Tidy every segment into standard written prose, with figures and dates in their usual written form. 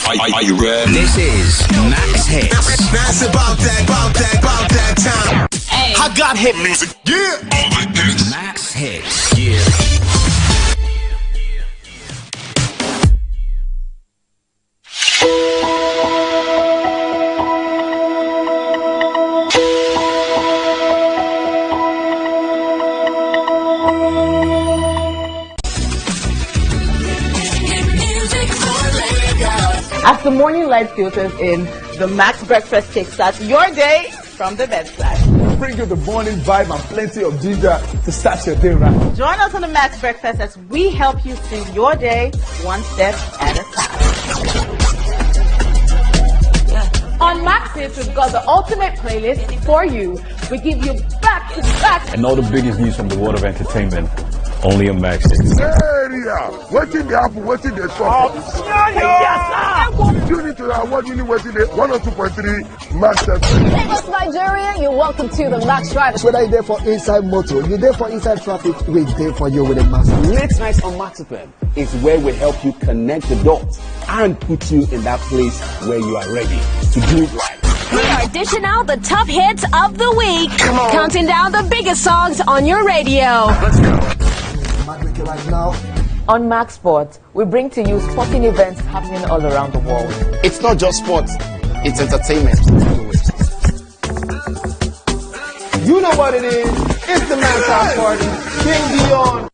Are you ready? This is Max Hits. That's about that time. Hey. I got hit music. Yeah. Max Hits. Yeah. As the morning light filters in, the Max Breakfast kickstarts your day from the bedside. Bring you the morning vibe and plenty of ginger to start your day right. Join us on the Max Breakfast as we help you sing your day one step at a time. On Max Hits, we've got the ultimate playlist for you. We give you back-to-back. And all the biggest news from the world of entertainment. Only on Max Hits. Area. Waiting the apple, waiting the shop. You need to know what you need waiting the 102.3 Max FM. Lagos, Nigeria, you're welcome to the Max Drive. Whether you're there for inside motor, you're there for inside traffic, we're there for you with a Max. Late nights on Max FM is where we help you connect the dots and put you in that place where you are ready to do it right. We are dishing out the top hits of the week, counting down the biggest songs on your radio. Let's go. Right now. On Max Sports, we bring to you sporting events happening all around the world. It's not just sports, it's entertainment. You know what it is. It's the Max House Party. King Dion.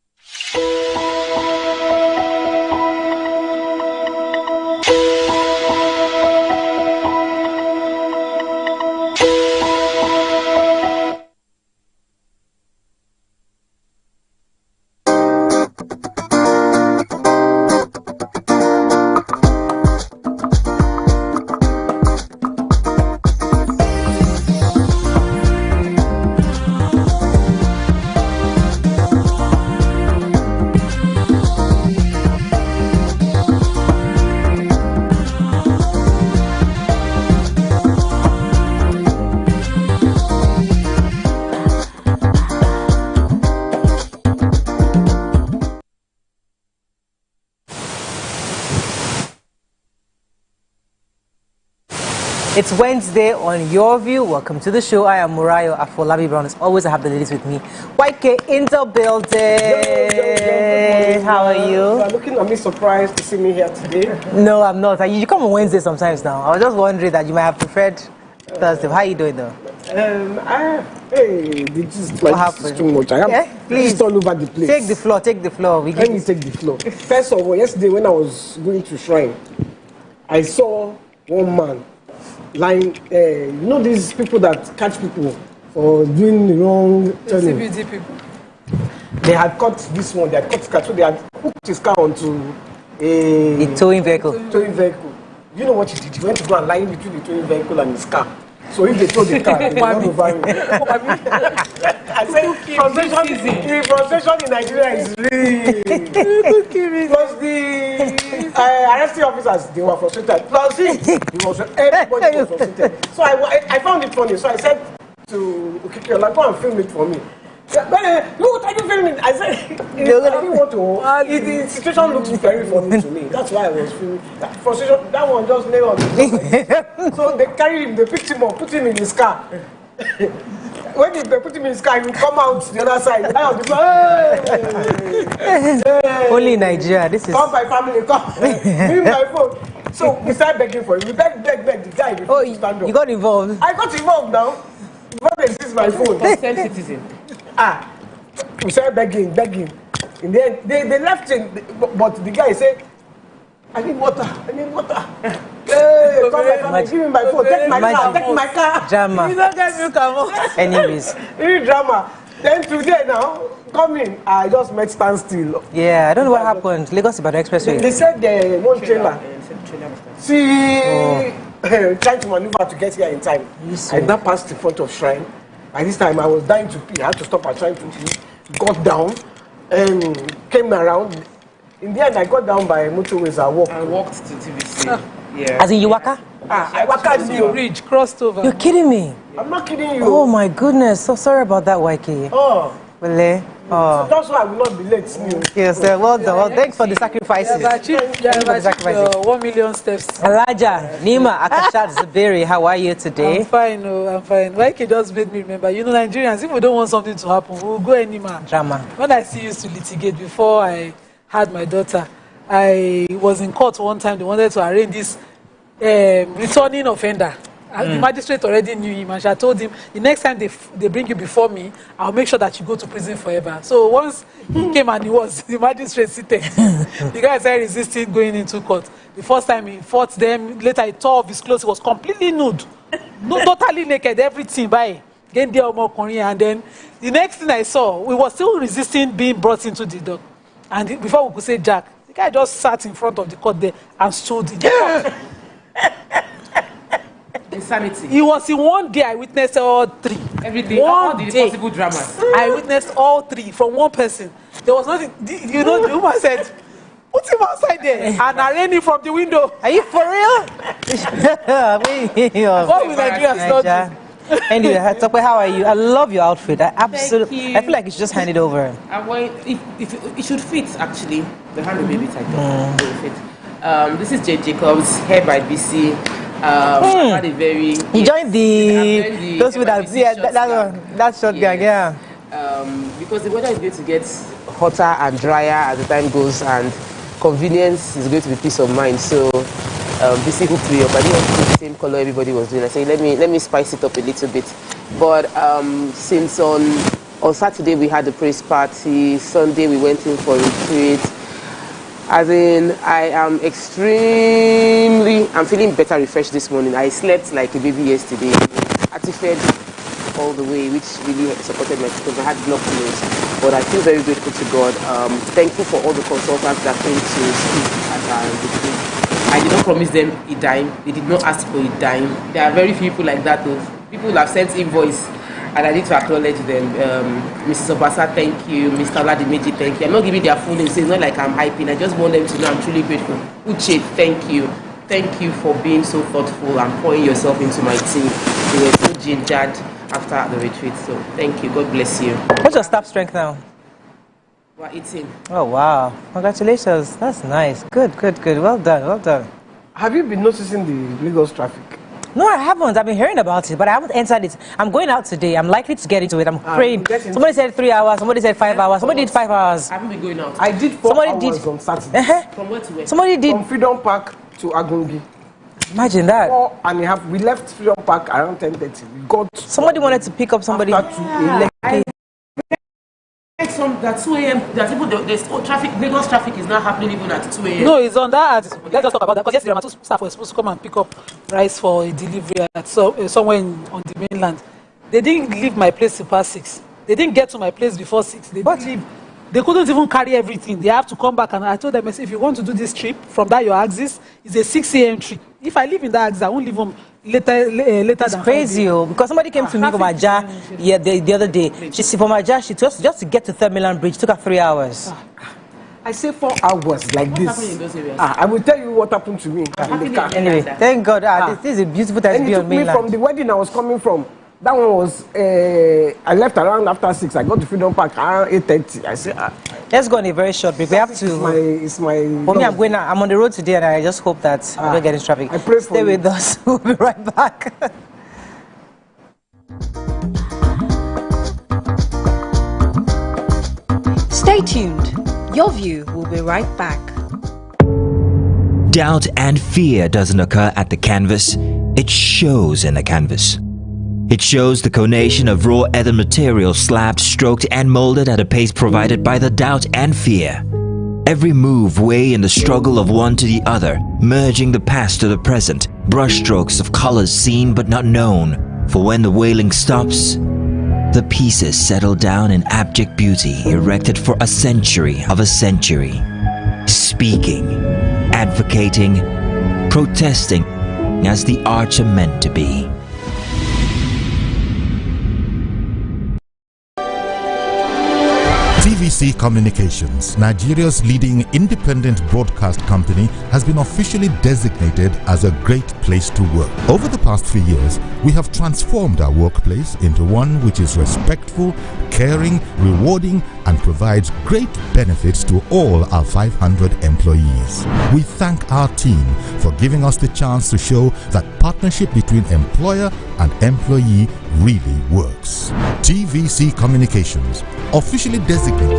It's Wednesday on Your View. Welcome to the show. I am Murayo Afolabi Brown. As always, I have the ladies with me. YK in the building. How are you? You are looking at me surprised to see me here today. No, I'm not. You come on Wednesday sometimes now. I was just wondering that you might have preferred Thursday. How are you doing though? This is too much. I am please all over the place. Take the floor. Take the floor. Let me take the floor. First of all, yesterday when I was going to Shrine, I saw one man lying. You know these people that catch people for doing the wrong turning. CBD people. They had caught this one. They had caught his car. So they had hooked his car onto a towing vehicle. You know what he did? He went to go and lie in between the towing vehicle and his car. So if they tow the car, they run over him. I said, frustration in Nigeria is real. Plus the arresting officers, they were frustrated. Plus everybody was frustrated. So I found it funny. So I said to Okikiola, go and film it for me. But what are you filming? I said, I didn't want to. The situation looks very funny to me. That's why I was filming. That frustration, that one just lay on me. So they carried him, they picked him up, put him in his car. When they put him in his car, he will come out the other side. Now, Only in Nigeria. This is. Come by family, come. Give me my phone. So we started begging for him. We begged the guy. You got involved. I got involved now. Before they seize my phone. Concerned citizen. We started begging. In the end, they left him, but the guy said, I need water. Hey, come back, give me my phone, take my car. Drama. Anyways. Really drama. Then today now, coming, I just met standstill. Yeah, I don't know what happened. Lagos Ibadan Expressway. They said one trailer. Trying to maneuver to get here in time. I now passed in front of Shrine. By this time, I was dying to pee. I had to stop and trying to pee. Got down and came around. In the end, I got down by motorways. I walked to TVC. Yeah. As in you waka? I walked the bridge, crossed over. You're kidding me? I'm not kidding you. Oh my goodness. So sorry about that, YK. Oh. Well, So that's why I will not be late. Yes, well done. Well, thanks for the sacrifices. You have achieved 1 million steps. Raja, Nima, Akashat Zuberi, how are you today? I'm fine, I'm fine. Like you just made me remember, Nigerians, if we don't want something to happen, we'll go anywhere. Drama. When I used to litigate before I had my daughter, I was in court one time. They wanted to arrange this returning offender. The magistrate already knew him, and she had told him, the next time they bring you before me, I'll make sure that you go to prison forever. So once he came and the magistrate seated, the guy started resisting going into court. The first time he fought them, later he tore off his clothes, he was completely nude. Totally naked, everything, and then the next thing I saw, we were still resisting being brought into the dock. And before we could say Jack, the guy just sat in front of the court there and stood in the court. Insanity. It was in one day I witnessed all three. Everything, all the possible dramas. I witnessed all three from one person. There was nothing, the woman said, put him outside there and I ran him from the window. Are you for real? What will Nigerians not do? Anyway, how are you? I love your outfit. I absolutely. I feel like you should just hand it over. It should fit actually. The hand will be a bit tight. It will fit. This is Jade Jacobs, hair by BC. I had a very. You joined those with that short gang, yeah. Because the weather is going to get hotter and drier as the time goes, and convenience is going to be peace of mind. So BC hooked me up. I didn't want to do the same color everybody was doing. I said, let me spice it up a little bit. But since on Saturday we had the praise party, Sunday we went in for retreat. As in, I'm feeling better refreshed this morning. I slept like a baby yesterday. Activated all the way, which really supported my because I had blood flows. But I feel very grateful to God. Thankful for all the consultants that came to speak at our retreat. I did not promise them a dime. They did not ask for a dime. There are very few people like that. People have sent invoice. And I need to acknowledge them. Mrs. Obasa, thank you. Mr. Ladimeji, thank you. I'm not giving their full names, so it's not like I'm hyping. I just want them to know I'm truly grateful. Uche, thank you. Thank you for being so thoughtful and pouring yourself into my team. You were so gingered after the retreat, so thank you. God bless you. What's your staff strength now? We're 18. Oh, wow. Congratulations. That's nice. Good. Well done. Have you been noticing the Lagos traffic? No, I haven't. I've been hearing about it, but I haven't entered it. I'm going out today. I'm likely to get into it. I'm praying. Somebody said 3 hours. Somebody said 5 hours. Somebody did 5 hours. I haven't been going out. I did 4 hours on Saturday. From where to where? Somebody did. From Freedom Park to Agungi. Imagine that. 4.5. We left Freedom Park around 10:30. We got. Somebody wanted to pick up somebody. That 2 a.m. There's traffic. Lagos traffic is not happening even at 2 a.m. No, it's on that. Let's just talk about that because yesterday, my two staff were supposed to come and pick up rice for a delivery at somewhere on the mainland. They didn't leave my place till past 6. They didn't get to my place before 6. They didn't leave. They couldn't even carry everything. They have to come back, and I told them, if you want to do this trip from that your axis, it's a 6 a.m. trip. If I live in that axis, I won't leave home later it's than crazy, because somebody came to me from Aja the other day. She said from Aja, she told us just to get to Third Mainland Bridge, took her 3 hours. I say 4 hours like what this. Happened in those areas? I will tell you what happened to me in the car. Anyway, thank God. This is a beautiful time to be on mainland. Me from the wedding I was coming from. That one was, I left around after 6. I got to Freedom Park around 8:30. I said, let's go on a very short break. We have to. It's my. For me, I'm on the road today, and I just hope that I don't get in traffic. I pray for Stay with us. We'll be right back. Stay tuned. Your view will be right back. Doubt and fear doesn't occur at the canvas, it shows in the canvas. It shows the conation of raw earthen material slabbed, stroked and molded at a pace provided by the doubt and fear. Every move weigh in the struggle of one to the other, merging the past to the present, brushstrokes of colors seen but not known. For when the wailing stops, the pieces settle down in abject beauty erected for a century of a century. Speaking, advocating, protesting as the arts are meant to be. TVC Communications, Nigeria's leading independent broadcast company, has been officially designated as a great place to work. Over the past 3 years, we have transformed our workplace into one which is respectful, caring, rewarding, and provides great benefits to all our 500 employees. We thank our team for giving us the chance to show that partnership between employer and employee really works. TVC Communications, officially designated.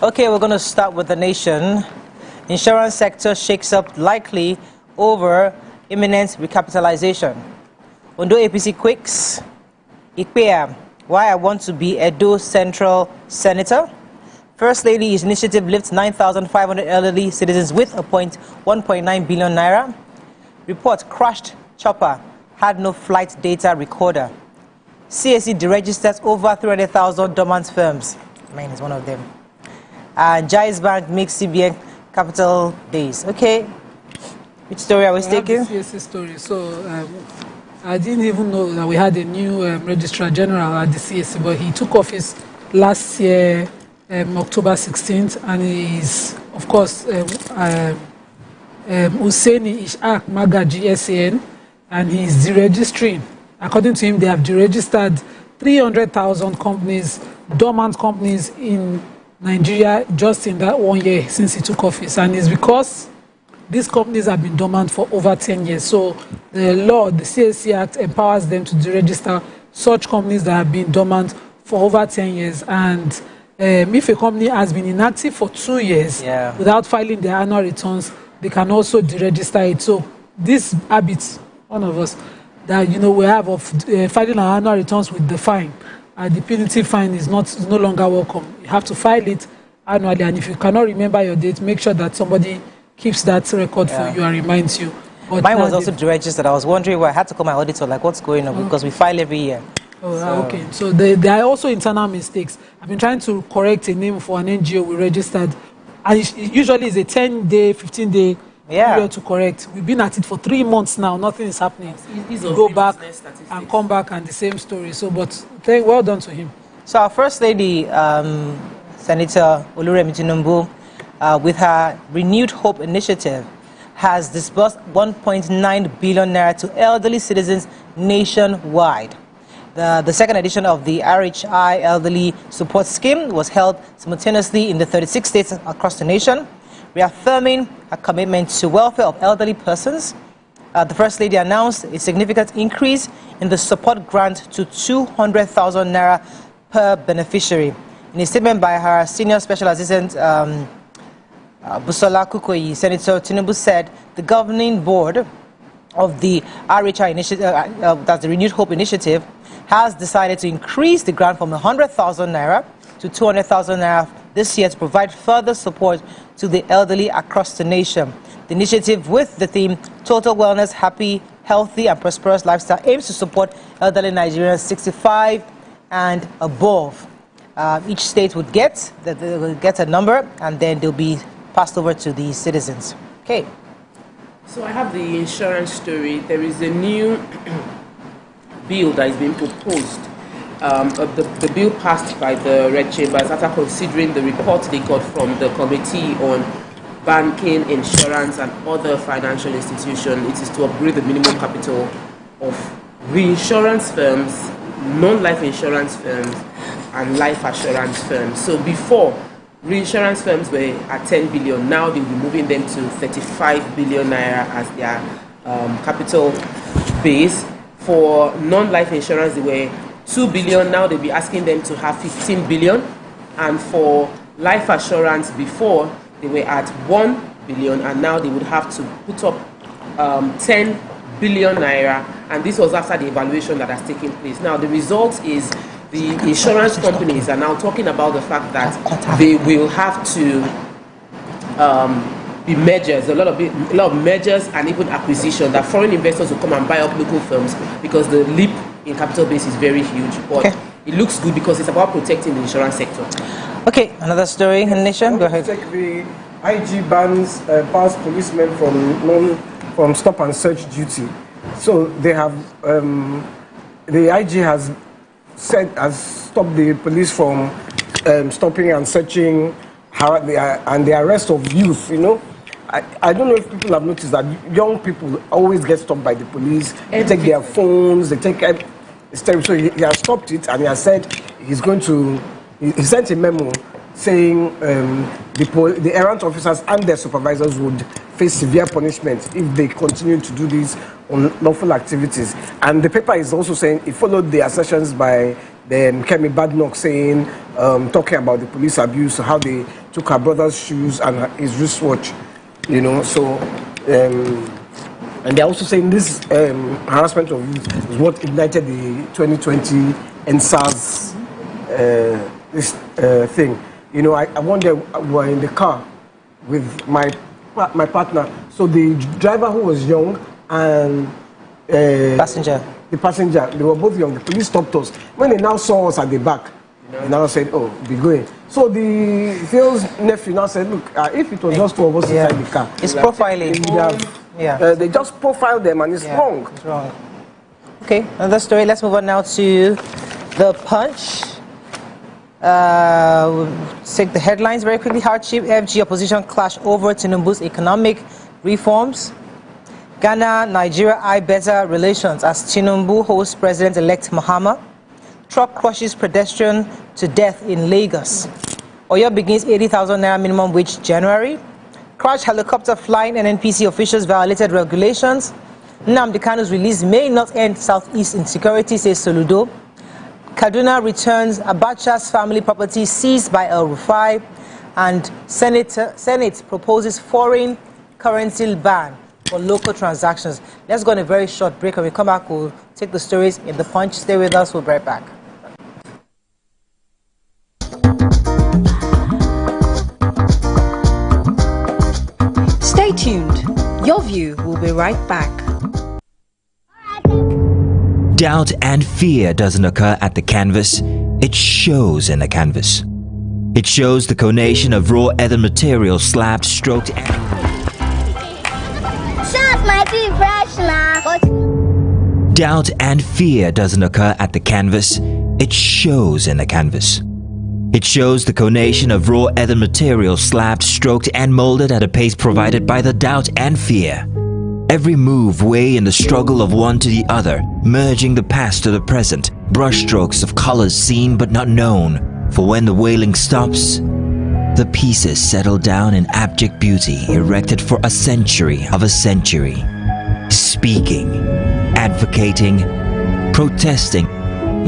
Okay, we're going to start with the nation. Insurance sector shakes up likely over imminent recapitalization. Ondo APC quakes. Ikpea, why I want to be Edo Central Senator. First Lady's initiative lifts 9,500 elderly citizens with a 1.9 billion naira. Report crashed chopper, had no flight data recorder. CAC deregisters over 300,000 dormant firms. Mine is one of them. Jais Bank makes CBN capital days. Okay, which story are we taking? The CAC story. So I didn't even know that we had a new Registrar General at the CAC, but he took office last year, October 16th, and he is, of course, Hussaini Ishaq Magaji SAN, and he is deregistering. According to him, they have deregistered 300,000 companies, dormant companies in Nigeria just in that 1 year since he took office, and it's because these companies have been dormant for over 10 years. So the law, the CAC Act, empowers them to deregister such companies that have been dormant for over 10 years. And if a company has been inactive for 2 years without filing their annual returns, they can also deregister it. So this habit, one of us, that we have of filing our annual returns with the fine, the punitive fine is no longer welcome. You have to file it annually, and if you cannot remember your date, make sure that somebody keeps that record for you and reminds you. But mine was also deregistered. I was wondering why I had to call my auditor, like, what's going on, because we file every year. Okay, so there are also internal mistakes. I've been trying to correct a name for an NGO we registered, and it usually is a 10-day, 15-day period to correct. We've been at it for 3 months now. Nothing is happening. Go back and come back and the same story. So, but well done to him. So our First Lady, Senator Oluremi Tinubu, with her Renewed Hope initiative, has disbursed 1.9 billion naira to elderly citizens nationwide. The second edition of the RHI Elderly Support Scheme was held simultaneously in the 36 states across the nation, reaffirming her commitment to welfare of elderly persons. The First Lady announced a significant increase in the support grant to 200,000 naira per beneficiary. In a statement by her senior special assistant, Busola Kukoyi, Senator Tinubu said the governing board of the RHI initiative, that's the Renewed Hope initiative, has decided to increase the grant from 100,000 naira to 200,000 naira this year to provide further support to the elderly across the nation. The initiative, with the theme Total Wellness, Happy, Healthy and Prosperous Lifestyle, aims to support elderly Nigerians 65 and above. Each state would get a number, and then they'll be passed over to the citizens. Okay. So I have the insurance story. There is a new bill that is being proposed. The bill passed by the Red Chambers after considering the report they got from the Committee on Banking, Insurance and Other Financial Institutions. It is to upgrade the minimum capital of reinsurance firms, non-life insurance firms and life assurance firms. So before, reinsurance firms were at 10 billion. Now they'll be moving them to 35 billion naira as their capital base. For non-life insurance, they were 2 billion. Now they'll be asking them to have 15 billion. And for life assurance, before they were at 1 billion, and now they would have to put up 10 billion naira. And this was after the evaluation that has taken place. Now the result is the insurance companies are now talking about the fact that they will have to be mergers, a lot of mergers and even acquisition, that foreign investors will come and buy up local firms because the leap in capital base is very huge. But it looks good because it's about protecting the insurance sector. Okay, another story in the nation. Go ahead. The IG bans policemen from stop and search duty. So they have the IG has stopped the police from stopping and searching and the arrest of youth. You know, I don't know if people have noticed that young people always get stopped by the police. They take their phones. They take. So he has stopped it, and he has said he's going to. He sent a memo saying the errant officers and their supervisors would face severe punishment if they continue to do these unlawful activities. And the paper is also saying it followed the assertions by Kemi Badnoch saying, talking about the police abuse, how they took her brother's shoes and his wristwatch, you know. So, and they're also saying this harassment of youth is what ignited the 2020 NSAS thing. You know, I wonder, we were in the car with my partner. So the driver who was young and the passenger, they were both young. The police stopped us. When they now saw us at the back, they now said, "Oh, be going." So the Phil's nephew now said, "Look, if it was just two of us inside the car, it's profiling. They just profiled them, and it's wrong." It's wrong. Okay, another story. Let's move on now to the Punch. We'll take the headlines very quickly. Hardship, FG opposition clash over Tinubu's economic reforms. Ghana, Nigeria eye better relations as Tinubu hosts President-elect Mahama. Truck crushes pedestrian to death in Lagos. Oyo begins 80,000 naira minimum wage January. Crash helicopter flying NNPC officials violated regulations. Nnamdi Kanu's release may not end Southeast insecurity, says Soludo. Kaduna returns Abacha's family property seized by El Rufai, and Senate proposes foreign currency ban for local transactions. Let's go on a very short break. When we come back, we'll take the stories in the Punch. Stay with us. We'll be right back. Stay tuned. Your view will be right back. Doubt and fear doesn't occur at the canvas, it shows in the canvas. It shows the conation of raw ether material slapped, stroked, and... Doubt and fear doesn't occur at the canvas, it shows in the canvas. It shows the conation of raw ether material slapped, stroked, and molded at a pace provided by the doubt and fear. Every move way in the struggle of one to the other, merging the past to the present, brushstrokes of colors seen but not known. For when the wailing stops, the pieces settle down in abject beauty erected for a century of a century. Speaking, advocating, protesting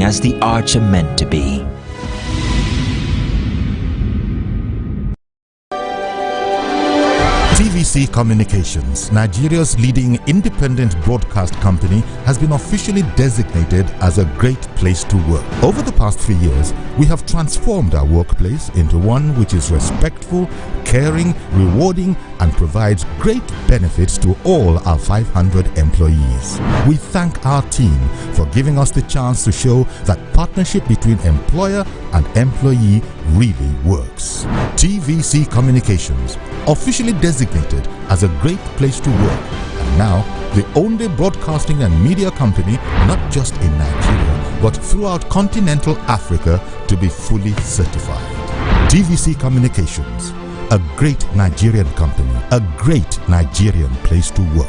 as the arts are meant to be. TVC Communications, Nigeria's leading independent broadcast company, has been officially designated as a great place to work. Over the past few years, we have transformed our workplace into one which is respectful, caring, rewarding, and provides great benefits to all our 500 employees. We thank our team for giving us the chance to show that partnership between employer and employee really works. TVC Communications, officially designated as a great place to work, and now the only broadcasting and media company not just in Nigeria but throughout continental Africa to be fully certified. TVC Communications, a great Nigerian company, a great Nigerian place to work.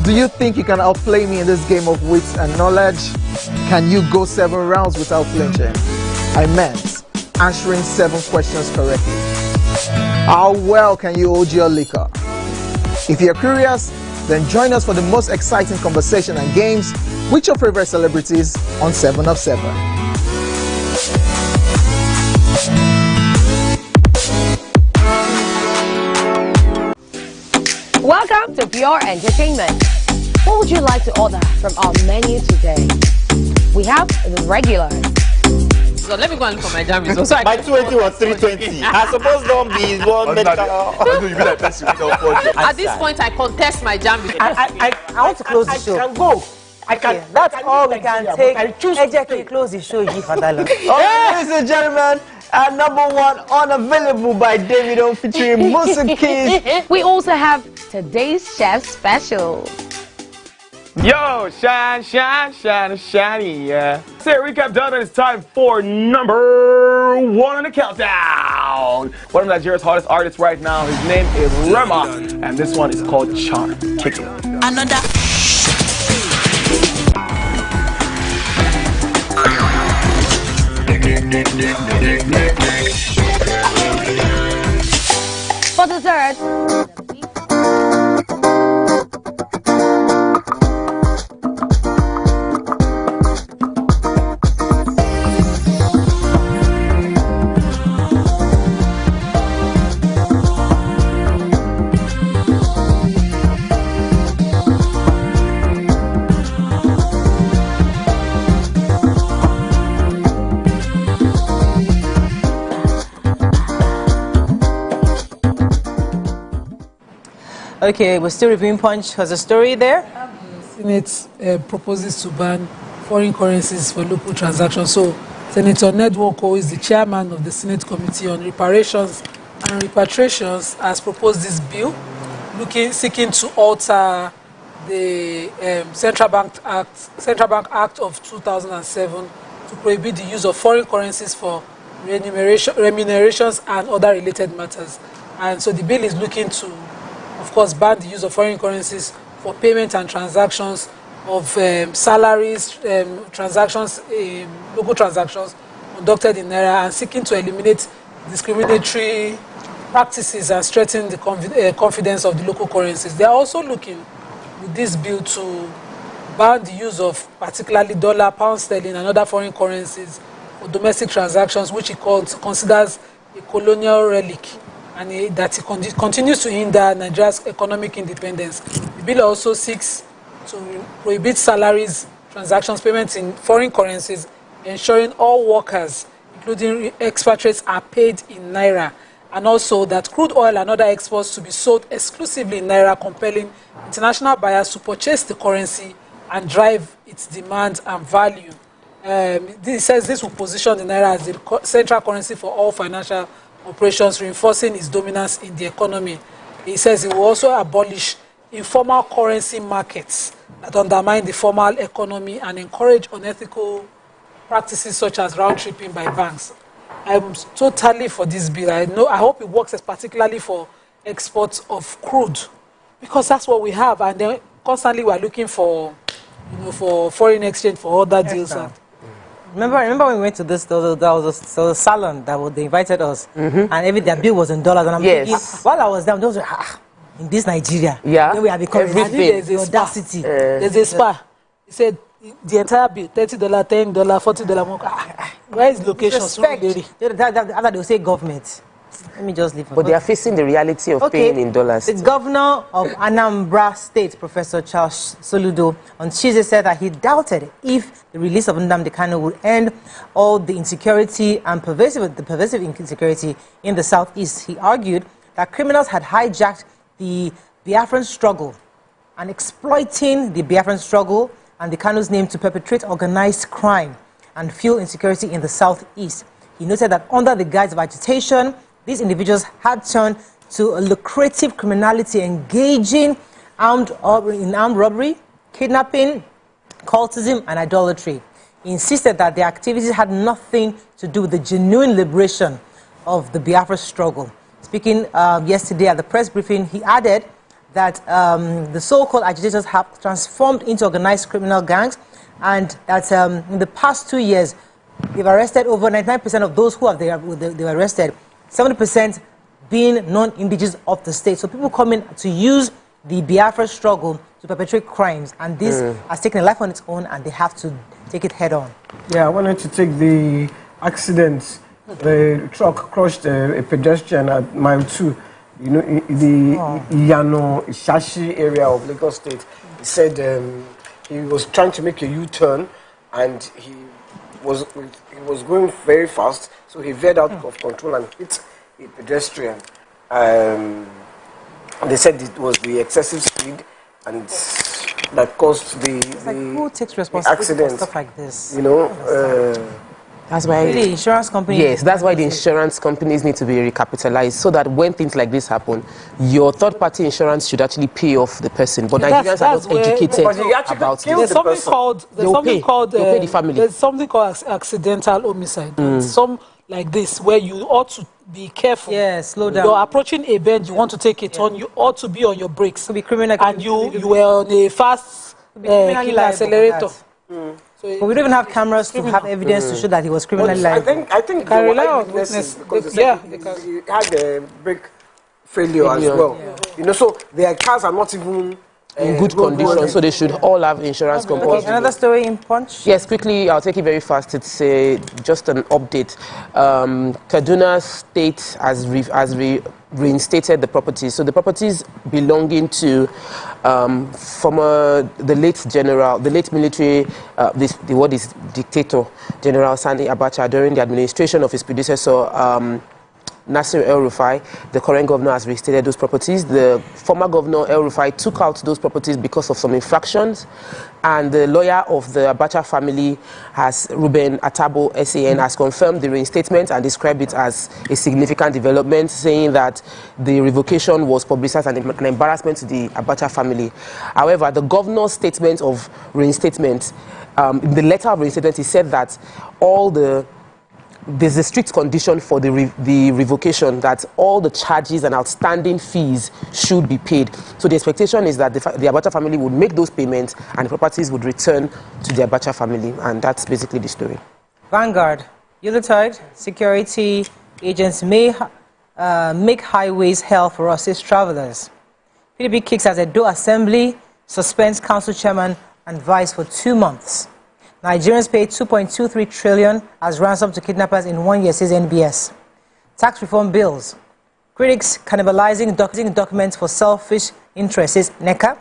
Do you think you can outplay me in this game of wits and knowledge? Can you go 7 rounds without flinching? I meant answering 7 questions correctly. How well can you hold your liquor? If you're curious, then join us for the most exciting conversation and games with your favorite celebrities on 7 of 7. Welcome to Pure Entertainment. What would you like to order from our menu today? We have the regular. So let me go and look for my jam results. So my 280 was 320. I suppose don't be one medical. At this point, I contest my jam results. I want to close the show. I can go. I can. Yeah, that's all we can take. I choose to close the show. Ladies and gentlemen, number 1, Unavailable by Davido featuring Musa Keys. We also have today's chef special. Yo, shiny, yeah. Say recap done, and it's time for number 1 on the countdown. One of Nigeria's hottest artists right now, his name is Rema, and this one is called Charm. Kick it. Another. For dessert. Okay, we're still reviewing Punch. Has a story there? Senate proposes to ban foreign currencies for local transactions. So, Senator Ned Nwoko is the chairman of the Senate Committee on Reparations and Repatriations, has proposed this bill, seeking to alter the Central Bank Act of 2007 to prohibit the use of foreign currencies for remunerations and other related matters. And so the bill is looking to, of course, ban the use of foreign currencies for payment and transactions of salaries, transactions, local transactions conducted in Naira, and seeking to eliminate discriminatory practices and strengthen the confidence of the local currencies. They are also looking with this bill to ban the use of particularly dollar, pound sterling, and other foreign currencies for domestic transactions, which he considers a colonial relic, and that it continues to hinder Nigeria's economic independence. The bill also seeks to prohibit salaries, transactions, payments in foreign currencies, ensuring all workers, including expatriates, are paid in Naira, and also that crude oil and other exports to be sold exclusively in Naira, compelling international buyers to purchase the currency and drive its demand and value. This says this will position the Naira as the central currency for all financial operations, reinforcing its dominance in the economy. He says it will also abolish informal currency markets that undermine the formal economy and encourage unethical practices such as round-tripping by banks. I'm totally for this bill. I hope it works, particularly for exports of crude, because that's what we have, and then constantly we're looking for, for foreign exchange for other deals. Remember when we went to this, there was a salon that they invited us, and their bill was in dollars, and I'm thinking, while I was down, those were, in this Nigeria, then we have become everything. There's audacity. There's a spa. He said the entire bill, $30, $10, $40. Where is location? After they will say government. Let me just leave. But they are facing the reality of paying in dollars. The governor of Anambra State, Professor Charles Soludo, on Tuesday said that he doubted if the release of Nnamdi Kanu would end all the insecurity and pervasive insecurity in the southeast. He argued that criminals had hijacked the Biafran struggle and exploiting the Biafran struggle and the Kanu's name to perpetrate organized crime and fuel insecurity in the southeast. He noted that under the guise of agitation, these individuals had turned to a lucrative criminality, engaging in armed robbery, kidnapping, cultism, and idolatry. He insisted that their activities had nothing to do with the genuine liberation of the Biafra struggle. Speaking yesterday at the press briefing, he added that the so-called agitators have transformed into organized criminal gangs, and that in the past 2 years, they've arrested over 99% of those who they were arrested, 70% being non-indigenous of the state. So people come in to use the Biafra struggle to perpetrate crimes, and this has taken a life on its own, and they have to take it head on. Yeah, I wanted to take the accident. The truck crushed a pedestrian at mile 2, you know, in the Iyano Ishashi area of Lagos State. He said he was trying to make a U-turn, and he was going very fast, so he veered out of control and hit a pedestrian. They said it was the excessive speed and that caused the who takes responsibility accident. for stuff like this? You know, that's why the insurance company. Yes, that's why the insurance companies need to be recapitalized, so that when things like this happen, your third-party insurance should actually pay off the person. But Nigerians are not educated about this. There's something called pay the family. There's something called accidental homicide. Some like this where you ought to be careful. Yeah, slow down. You're approaching a bend, you want to take a turn, you ought to be on your brakes. To be criminal, and you were on a fast accelerator. So but we don't even have cameras to have evidence to show that he was criminally liable. I think they were eyewitnesses because they had a brake failure as well. You know, so their cars are not even in good condition, so they should all have insurance compulsory. Okay, another story in Punch? Yes, quickly, I'll take it very fast. It's just an update. Kaduna State has reinstated the properties. So the properties belonging to the late military, dictator, General Sani Abacha, during the administration of his predecessor, Nasir El-Rufai, the current governor, has reinstated those properties. The former governor El-Rufai took out those properties because of some infractions, and the lawyer of the Abacha family, Ruben Atabo SAN, has confirmed the reinstatement and described it as a significant development, saying that the revocation was publicized and an embarrassment to the Abacha family. However, the governor's statement of reinstatement, in the letter of reinstatement, he said that there's a strict condition for the revocation, that all the charges and outstanding fees should be paid. So the expectation is that the Abacha family would make those payments and the properties would return to the Abacha family. And that's basically the story. Vanguard, Unitard, security agents may make highways hell for us as travelers. PDP kicks as Edo Assembly, suspends council chairman and vice for 2 months. Nigerians paid 2.23 trillion as ransom to kidnappers in 1 year, says NBS. Tax reform bills. Critics cannibalizing documents for selfish interests, says NECA.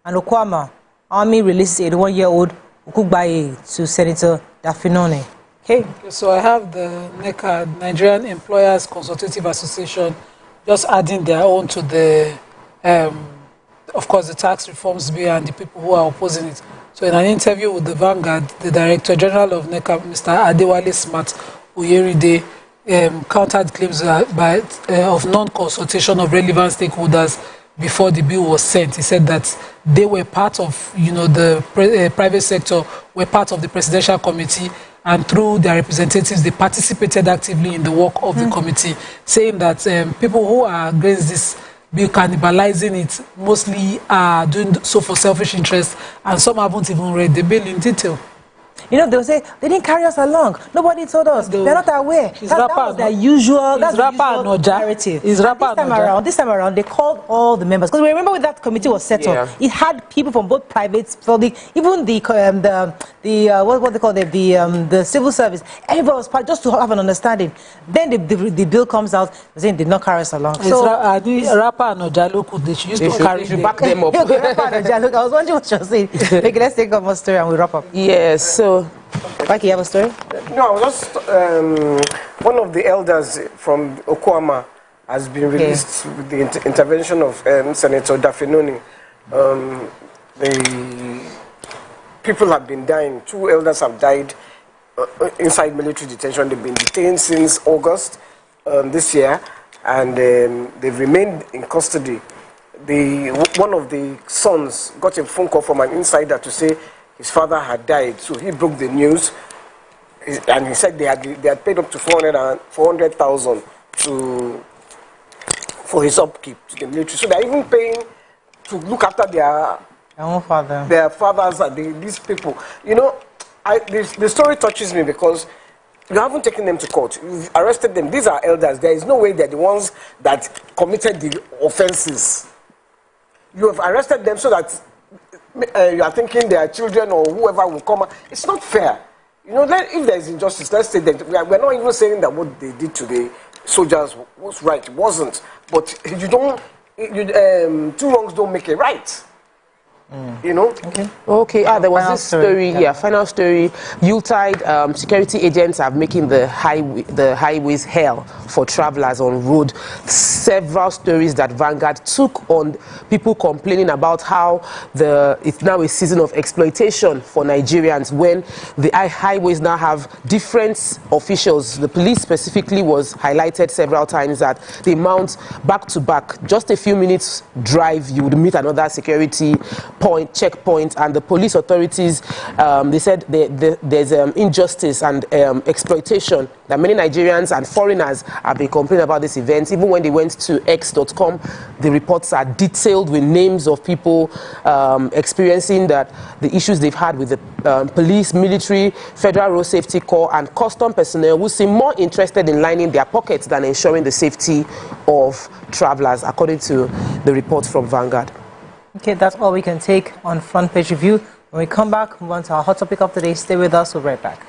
And Okwama, Army releases 81-year-old Ukugbaye to Senator Dafinone. Okay. So I have the NECA, Nigerian Employers Consultative Association, just adding their own to the, of course, the tax reforms bill and the people who are opposing it. So in an interview with the Vanguard, the Director General of NECA, Mr. Adewale Smart Uyeride, countered claims of non-consultation of relevant stakeholders before the bill was sent. He said that they were part of, the private sector were part of the presidential committee, and through their representatives, they participated actively in the work of the committee, saying that people who are against this bill cannibalizing it mostly are doing so for selfish interest, and some haven't even read the bill in detail. You know, they'll say, they didn't carry us along. Nobody told us. They're not aware. That was their usual narrative. This time around, they called all the members. Because remember when that committee was set up, it had people from both private, even what they call the civil service. Everybody was part, just to have an understanding. Then the bill comes out, saying they did not carry us along. So, Rapper and Ojalo, they should use to carry them. Back them up. I was wondering what you're saying. Okay, let's take one more story and we'll wrap up. Yes, so Mikey, you have a story? No, just one of the elders from Okwama has been released with the intervention of Senator Dafinone. The people have been dying. 2 elders have died inside military detention. They've been detained since August this year, and they've remained in custody. One of the sons got a phone call from an insider to say his father had died, so he broke the news, and he said they had paid up to 400,000 for his upkeep to the military. So they're even paying to look after their own father, their fathers, and these people. You know, the story touches me because you haven't taken them to court. You've arrested them. These are elders. There is no way they're the ones that committed the offenses. You have arrested them so that you are thinking their children or whoever will come. It's not fair. You know, if there is injustice, let's say that we're not even saying that what they did to the soldiers was right. It wasn't. But two wrongs don't make it right. You know? Okay. There was this story here. Final story. Yuletide security agents are making the highways hell for travelers on road. Several stories that Vanguard took on people complaining about how it's now a season of exploitation for Nigerians when the highways now have different officials. The police specifically was highlighted several times that they mount back to back. Just a few minutes drive, you would meet another security checkpoint, and the police authorities they said there's injustice and exploitation, that many Nigerians and foreigners have been complaining about this event. Even when they went to x.com, the reports are detailed with names of people experiencing the issues they've had with the police, military, Federal Road Safety Corps, and custom personnel who seem more interested in lining their pockets than ensuring the safety of travelers, according to the report from Vanguard. Okay, that's all we can take on Front Page Review. When we come back, move on to our hot topic of the day. Stay with us. We'll be right back.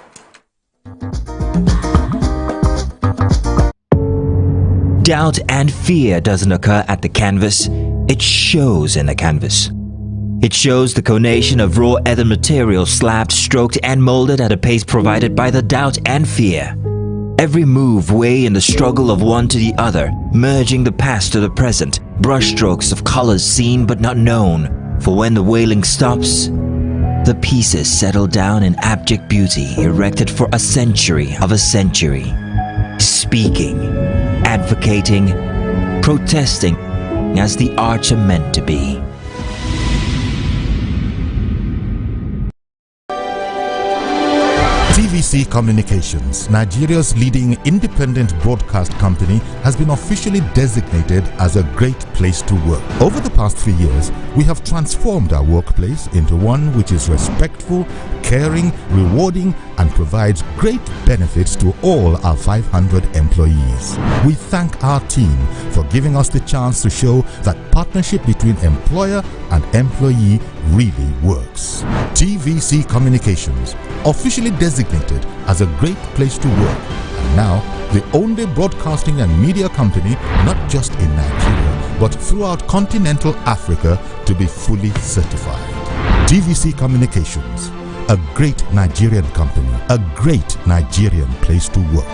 Doubt and fear doesn't occur at the canvas. It shows in the canvas. It shows the conation of raw ether material slabbed, stroked, and molded at a pace provided by the doubt and fear. Every move weigh in the struggle of one to the other, merging the past to the present, brushstrokes of colors seen but not known. For when the wailing stops, the pieces settle down in abject beauty, erected for a century of a century. Speaking, advocating, protesting as the arts are meant to be. TVC Communications, Nigeria's leading independent broadcast company, has been officially designated as a great place to work. Over the past few years, we have transformed our workplace into one which is respectful, caring, rewarding, and provides great benefits to all our 500 employees. We thank our team for giving us the chance to show that partnership between employer and employee really works. TVC Communications, officially designated as a great place to work, and now the only broadcasting and media company not just in Nigeria but throughout continental Africa to be fully certified. TVC Communications, a great Nigerian company, a great Nigerian place to work.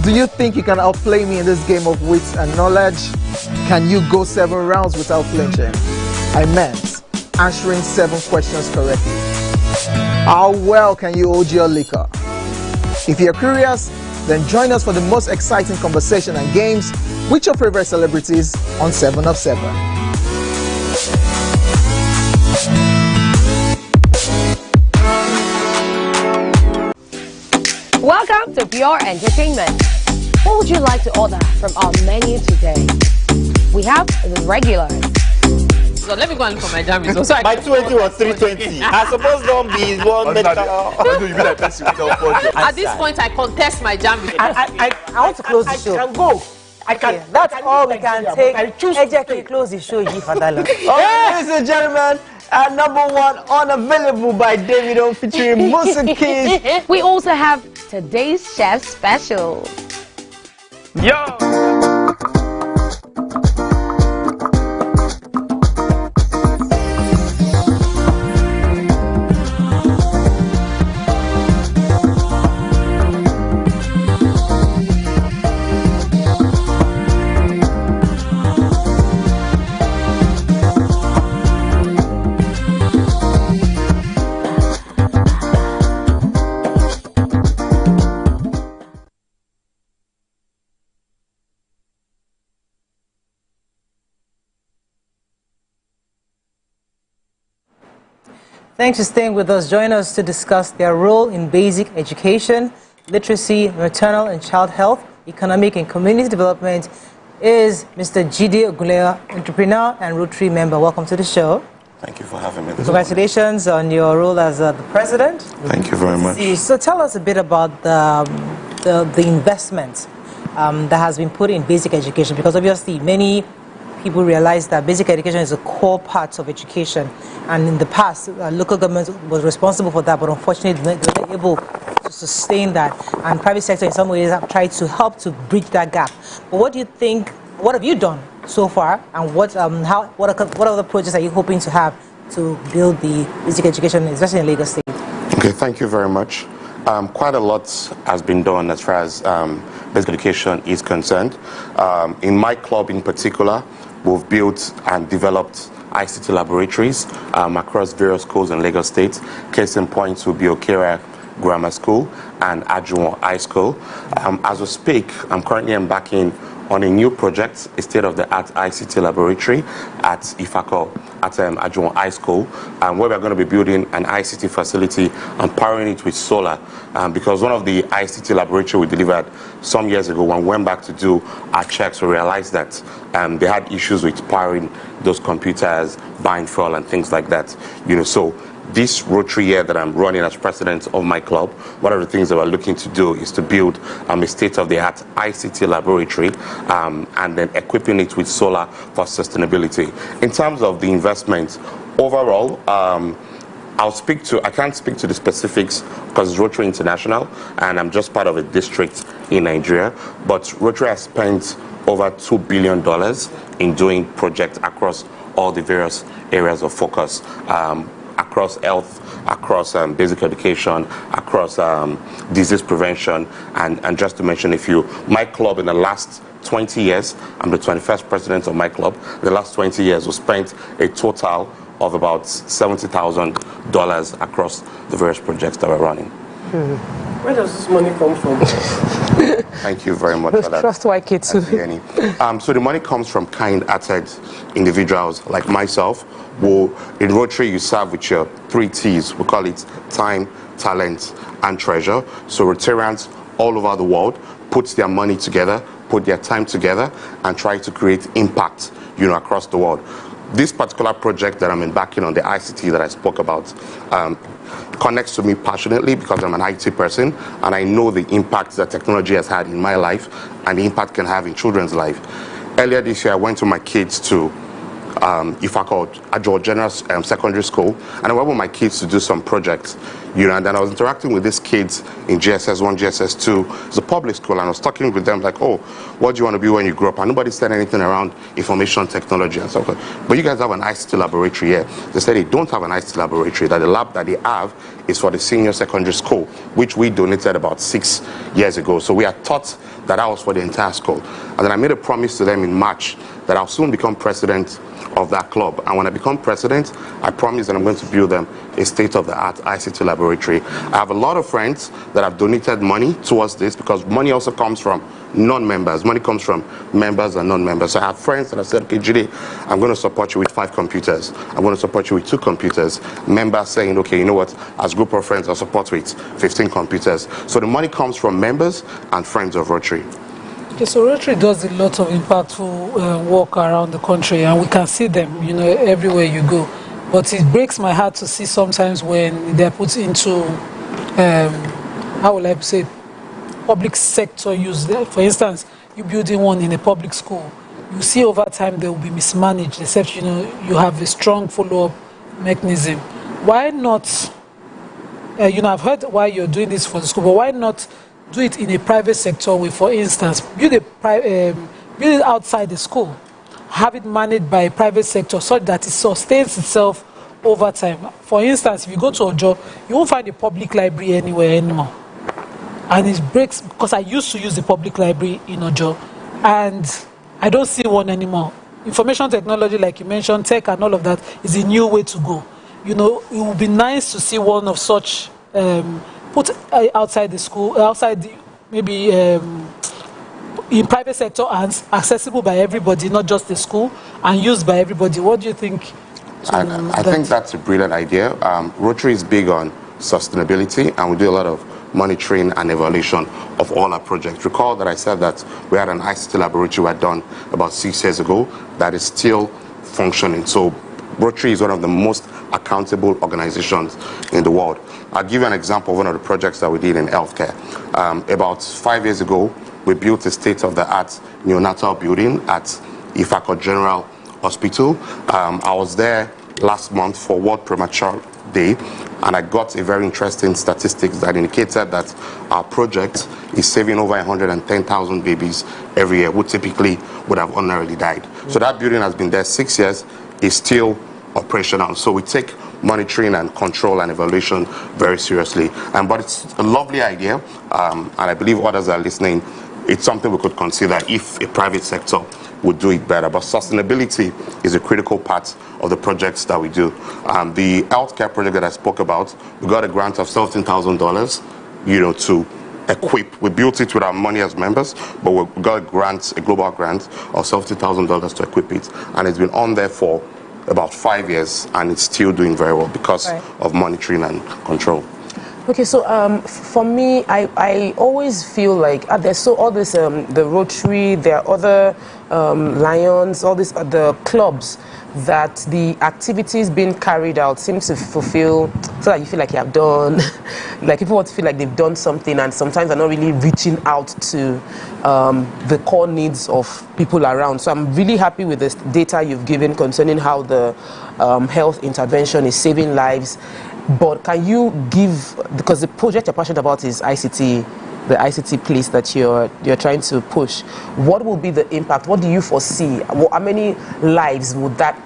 Do you think you can outplay me in this game of wits and knowledge? Can you go 7 rounds without flinching? I meant answering 7 questions correctly. How well can you hold your liquor? If you're curious, then join us for the most exciting conversation and games with your favorite celebrities on 7 of 7. Welcome to Pure Entertainment. What would you like to order from our menu today? We have the regulars, So let me go and look for my jam results. So My 280 was 320. I suppose don't be one better. At this point, I contest my jam results. I want to close the show. I can go. I can. Okay, that's all we can take. I choose Ejeki, close the show, G. Fadala. Ladies and gentlemen, number one unavailable by Davido featuring Musiki. We also have today's chef special. Yo! Thanks for staying with us. Join us to discuss their role in basic education, literacy, maternal and child health, economic and community development is Mr. Jide Ogunleya, entrepreneur and Rotary member. Welcome to the show. Thank you for having me. Congratulations on your role as the president. Thank you very much. So tell us a bit about the investment that has been put in basic education, because obviously many people realize that basic education is a core part of education, and in the past local government was responsible for that, but unfortunately they were not able to sustain that, and private sector in some ways have tried to help to bridge that gap. But what do you think, what have you done so far, and what other projects are you hoping to have to build the basic education, especially in Lagos State? Okay, thank you very much. Quite a lot has been done as far as basic education is concerned. In my club in particular, we've built and developed ICT laboratories across various schools in Lagos State. Case in point will be Okera Grammar School and Ajuwon High School. As we speak, I'm currently embarking on a new project, a state-of-the-art ICT laboratory at Ifako, at Ajuwon High School, where we're going to be building an ICT facility and powering it with solar. Because one of the ICT laboratory we delivered some years ago, when we went back to do our checks, we realized that they had issues with powering those computers, buying fuel and things like that. So this Rotary year that I'm running as president of my club, one of the things that we're looking to do is to build a state-of-the-art ICT laboratory and then equipping it with solar for sustainability. In terms of the investment, overall, I can't speak to the specifics because it's Rotary International and I'm just part of a district in Nigeria, but Rotary has spent over $2 billion in doing projects across all the various areas of focus. Across health, across basic education, across disease prevention, and just to mention a few. My club in the last 20 years, I'm the 21st president of my club, the last 20 years we spent a total of about $70,000 across the various projects that we're running. Where does this money come from? Thank you very much for that. Trust YK too. So the money comes from kind-hearted individuals like myself, who in Rotary you serve with your 3 T's. We call it time, talent, and treasure. So Rotarians all over the world put their money together, put their time together, and try to create impact, across the world. This particular project that I'm embarking on, the ICT that I spoke about, connects to me passionately because I'm an IT person and I know the impact that technology has had in my life and the impact it can have in children's life. Earlier this year, I went with my kids to Ifako Ajuwon General Secondary School, and I went with my kids to do some projects, and then I was interacting with these kids in GSS 1, GSS 2. It's a public school, and I was talking with them like, oh, what do you want to be when you grow up? And nobody said anything around information technology and stuff. But you guys have an ICT laboratory here. They said they don't have an ICT laboratory, that the lab that they have is for the senior secondary school, which we donated about 6 years ago. So we had thought that was for the entire school. And then I made a promise to them in March that I'll soon become president of that club, and when I become president, I promise that I'm going to build them a state-of-the-art ICT laboratory. I have a lot of friends that have donated money towards this because money also comes from non-members. Money comes from members and non-members. So I have friends that have said, okay, Jide, I'm going to support you with 5 computers. I'm going to support you with 2 computers. Members saying, okay, you know what, as a group of friends, I'll support with 15 computers. So the money comes from members and friends of Rotary. Okay, so Rotary does a lot of impactful work around the country, and we can see them, you know, everywhere you go. But it breaks my heart to see sometimes when they're put into, how will I say, public sector use. For instance, you building one in a public school, you see over time they will be mismanaged, except, you know, you have a strong follow-up mechanism. Why not, you know, I've heard why you're doing this for the school, but why not do it in a private sector way? For instance, build it outside the school, have it managed by a private sector so that it sustains itself over time. For instance, if you go to Ojo, you won't find a public library anywhere anymore. And it breaks, because I used to use the public library in Ojo, and I don't see one anymore. Information technology, like you mentioned, tech and all of that, is a new way to go. You know, it would be nice to see one of such put outside the school, outside the, maybe in private sector, and accessible by everybody, not just the school, and used by everybody. What do you think? I think that's a brilliant idea. Rotary is big on sustainability, and we do a lot of monitoring and evaluation of all our projects. Recall that I said that we had an ICT laboratory we had done about 6 years ago that is still functioning. So Rotary is one of the most accountable organizations in the world. I'll give you an example of one of the projects that we did in healthcare. About 5 years ago, we built a state-of-the-art neonatal building at Ifako General Hospital. I was there last month for World Premature Day, and I got a very interesting statistics that indicated that our project is saving over 110,000 babies every year, who typically would have ordinarily died. So that building has been there 6 years, is still operational. So we take monitoring and control and evaluation very seriously. But it's a lovely idea, and I believe others are listening. It's something we could consider if a private sector would do it better. But sustainability is a critical part of the projects that we do. The healthcare project that I spoke about, we got a grant of $17,000, you know, to equip. We built it with our money as members, but we got a grant, a global grant of $70,000 to equip it, and it's been on there for about 5 years, and it's still doing very well because of monitoring and control. Okay, so for me, I always feel like there's all this, the Rotary, there are other Lions, all these other clubs, that the activities being carried out seem to fulfill, so that you feel like you have done, like people want to feel like they've done something, and sometimes they're not really reaching out to the core needs of people around. So I'm really happy with this data you've given concerning how the health intervention is saving lives. But can you give, because the project you're passionate about is ICT, the ICT place that you're trying to push, what will be the impact? What do you foresee? How many lives would that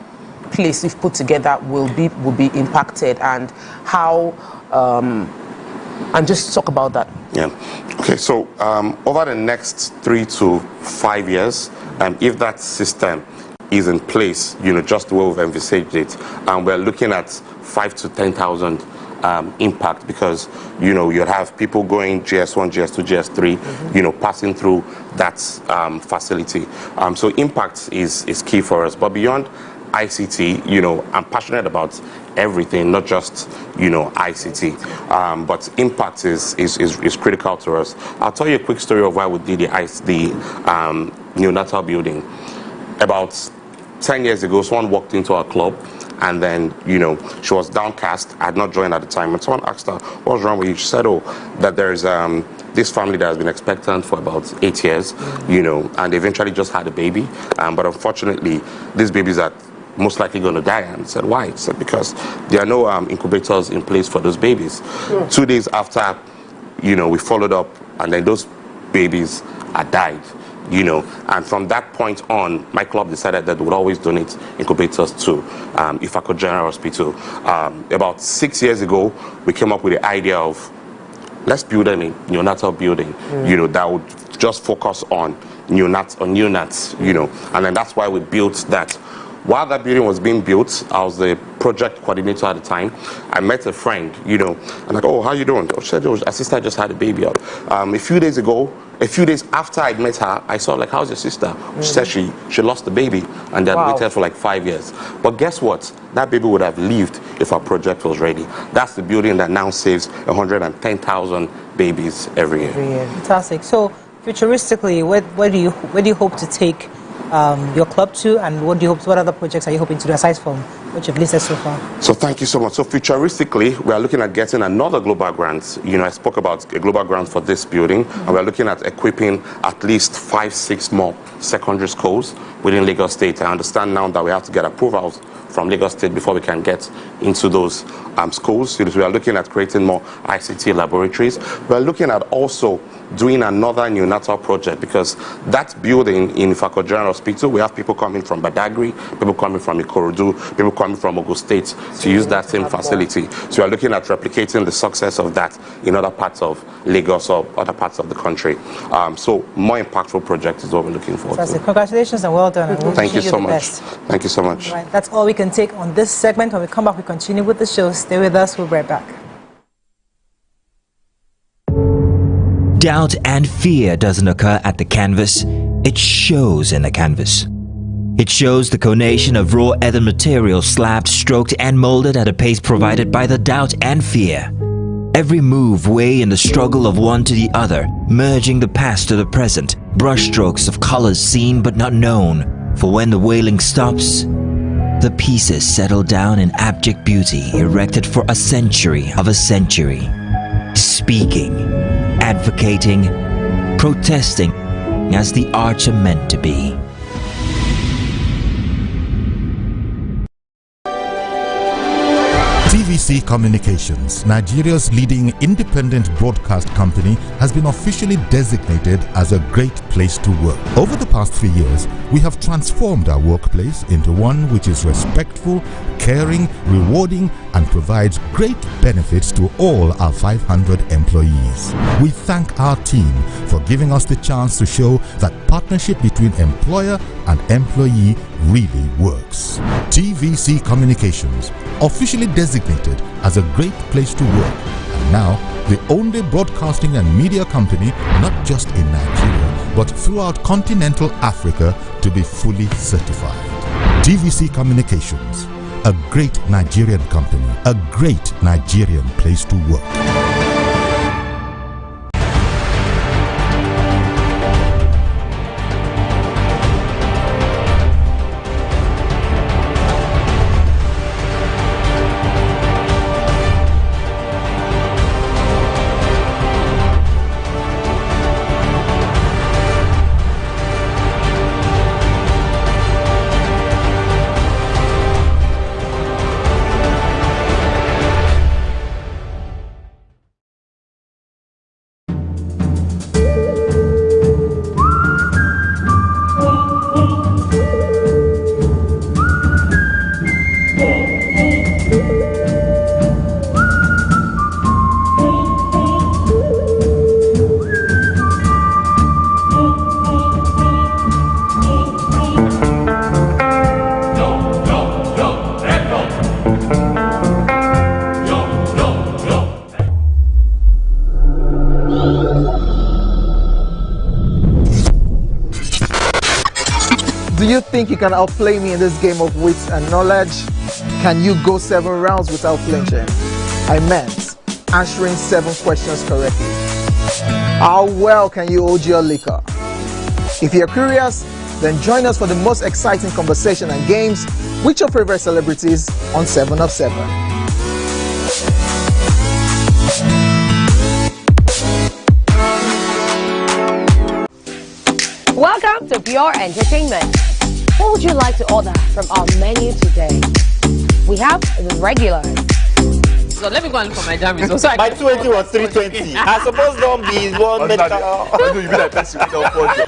place we've put together will be impacted, and how? And just talk about that. Yeah. Okay. So over the next 3 to 5 years, if that system is in place, you know, just the way we've envisaged it, and we're looking at 5 to 10,000 impact, because, you know, you'd have people going GS1, GS2, GS3, you know, passing through that facility. So impact is key for us. But beyond ICT, you know, I'm passionate about everything, not just, you know, ICT. But impact is critical to us. I'll tell you a quick story of why we did the neonatal building. About 10 years ago, someone walked into our club, and then, you know, she was downcast. I had not joined at the time, and someone asked her, "What's wrong with you?" She said, "Oh, that there's this family that has been expectant for about 8 years, you know, and they eventually just had a baby, but unfortunately, these babies are most likely going to die." And I said, "Why?" She said, "Because there are no incubators in place for those babies." 2 days after, you know, we followed up, and then those babies had died. You know, and from that point on, my club decided that we would always donate incubators to Ifako General Hospital. About 6 years ago, we came up with the idea of, let's build a neonatal building, you know, that would just focus on neonats, you know, and then that's why we built that. While that building was being built, I was the project coordinator at the time. I met a friend, you know, and like, "Oh, how you doing?" She said, "Oh, her sister just had a baby out." A few days after I'd met her, I saw, like, "How's your sister?" She said she lost the baby, and they had waited for like 5 years. But guess what? That baby would have lived if our project was ready. That's the building that now saves 110,000 babies every year. Fantastic. So futuristically, where do you hope to take your club to, and what other projects are you hoping to do aside from what you've listed so far? So thank you so much. So futuristically, we are looking at getting another global grant. You know, I spoke about a global grant for this building, and we are looking at equipping at least 5-6 more secondary schools within Lagos State. I understand now that we have to get approvals from Lagos State before we can get into those schools. So we are looking at creating more ICT laboratories. We are looking at also doing another neonatal project, because that building in Ifako General Hospital, we have people coming from Badagry, people coming from Ikorodu, people coming from Ogun State to use that same facility. So we are looking at replicating the success of that in other parts of Lagos or other parts of the country. So more impactful project is what we're looking for. Congratulations and well done. And we'll Thank you so much. Best. Thank you so much. Right, that's all we can take on this segment. When we come back, we continue with the show. Stay with us. We'll be right back. Doubt and fear doesn't occur at the canvas, it shows in the canvas. It shows the conation of raw earthen material slabbed, stroked and molded at a pace provided by the doubt and fear. Every move weigh in the struggle of one to the other, merging the past to the present, brushstrokes of colors seen but not known. For when the wailing stops, the pieces settle down in abject beauty erected for a century of a century. Speaking, advocating, protesting as the arts are meant to be. TVC Communications, Nigeria's leading independent broadcast company, has been officially designated as a great place to work. Over the past 3 years, we have transformed our workplace into one which is respectful, caring, rewarding, and provides great benefits to all our 500 employees. We thank our team for giving us the chance to show that partnership between employer and employee really works. TVC Communications, officially designated as a great place to work, and now the only broadcasting and media company, not just in Nigeria, but throughout continental Africa, to be fully certified. TVC Communications, a great Nigerian company, a great Nigerian place to work. Do you think you can outplay me in this game of wits and knowledge? Can you go 7 rounds without flinching? I meant answering 7 questions correctly. How well can you hold your liquor? If you're curious, then join us for the most exciting conversation and games with your favorite celebrities on 7 of 7. Welcome to Pure Entertainment. What would you like to order from our menu today? We have the regulars. So let me go and look for my jam results. So My 280 was 320. I suppose don't be one medical.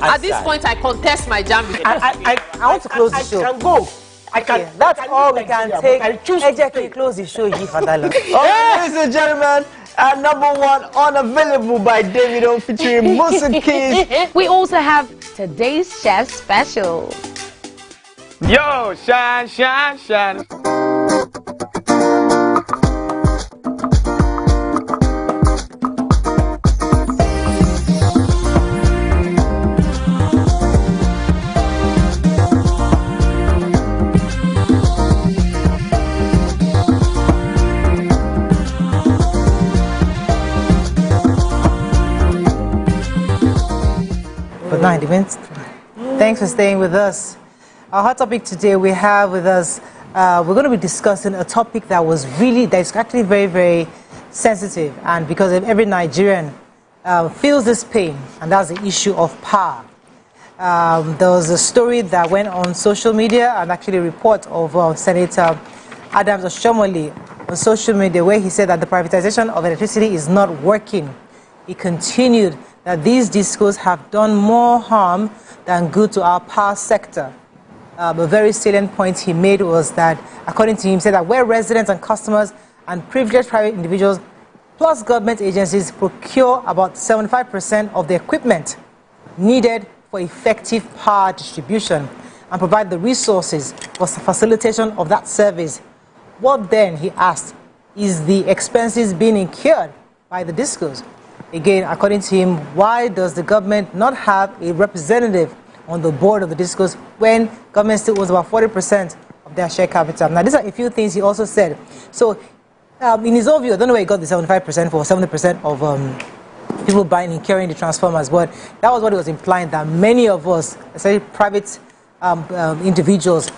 At this point, I contest my jam results. I want to close the show. I can go. I can. Okay, that's all we can take. I choose to Ejeki, close the show. Ladies and gentlemen, number 1, Unavailable by Davido featuring Musiki. We also have today's chef special. Yo, shine, shine, shine. Thanks for staying with us. Our hot topic today, we have with us, we're going to be discussing a topic that's actually very, very sensitive, and because every Nigerian feels this pain, and that's the issue of power. There was a story that went on social media, and actually a report of Senator Adams Oshimole on social media, where he said that the privatization of electricity is not working. He continued that these discos have done more harm than good to our power sector. A very salient point he made was that, according to him, said that where residents and customers and privileged private individuals plus government agencies procure about 75% of the equipment needed for effective power distribution and provide the resources for facilitation of that service, what then, he asked, is the expenses being incurred by the discos? Again, according to him, why does the government not have a representative on the board of the discos when government still owns about 40% of their share capital? Now, these are a few things he also said. So, in his own view, I don't know where he got the 75% for 70% of people buying and carrying the transformers, but that was what he was implying, that many of us, especially private individuals,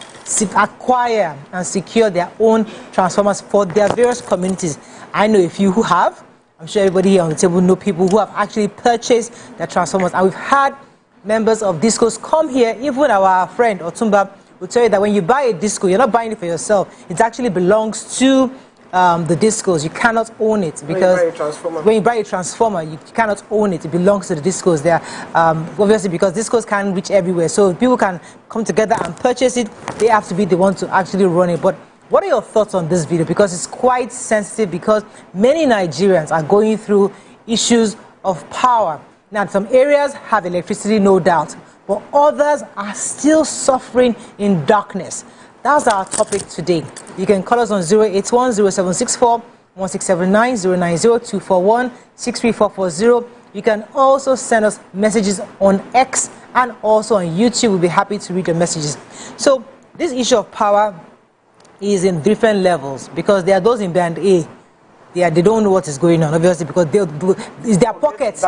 acquire and secure their own transformers for their various communities. I know a few who have. I'm sure everybody here on the table know people who have actually purchased their transformers. And we've had members of discos come here. Even our friend Otumba will tell you that when you buy a disco, you're not buying it for yourself. It actually belongs to the discos. You cannot own it, because when you buy a transformer, you cannot own it. It belongs to the discos there. Obviously, because discos can't reach everywhere. So people can come together and purchase it. They have to be the ones to actually run it. But what are your thoughts on this video? Because it's quite sensitive, because many Nigerians are going through issues of power. Now, some areas have electricity, no doubt, but others are still suffering in darkness. That's our topic today. You can call us on 081-0764-1679, 090-241-63440. You can also send us messages on X and also on YouTube. We'll be happy to read your messages. So this issue of power is in different levels, because there are those in band A. They don't know what is going on, obviously, because it's their pocket.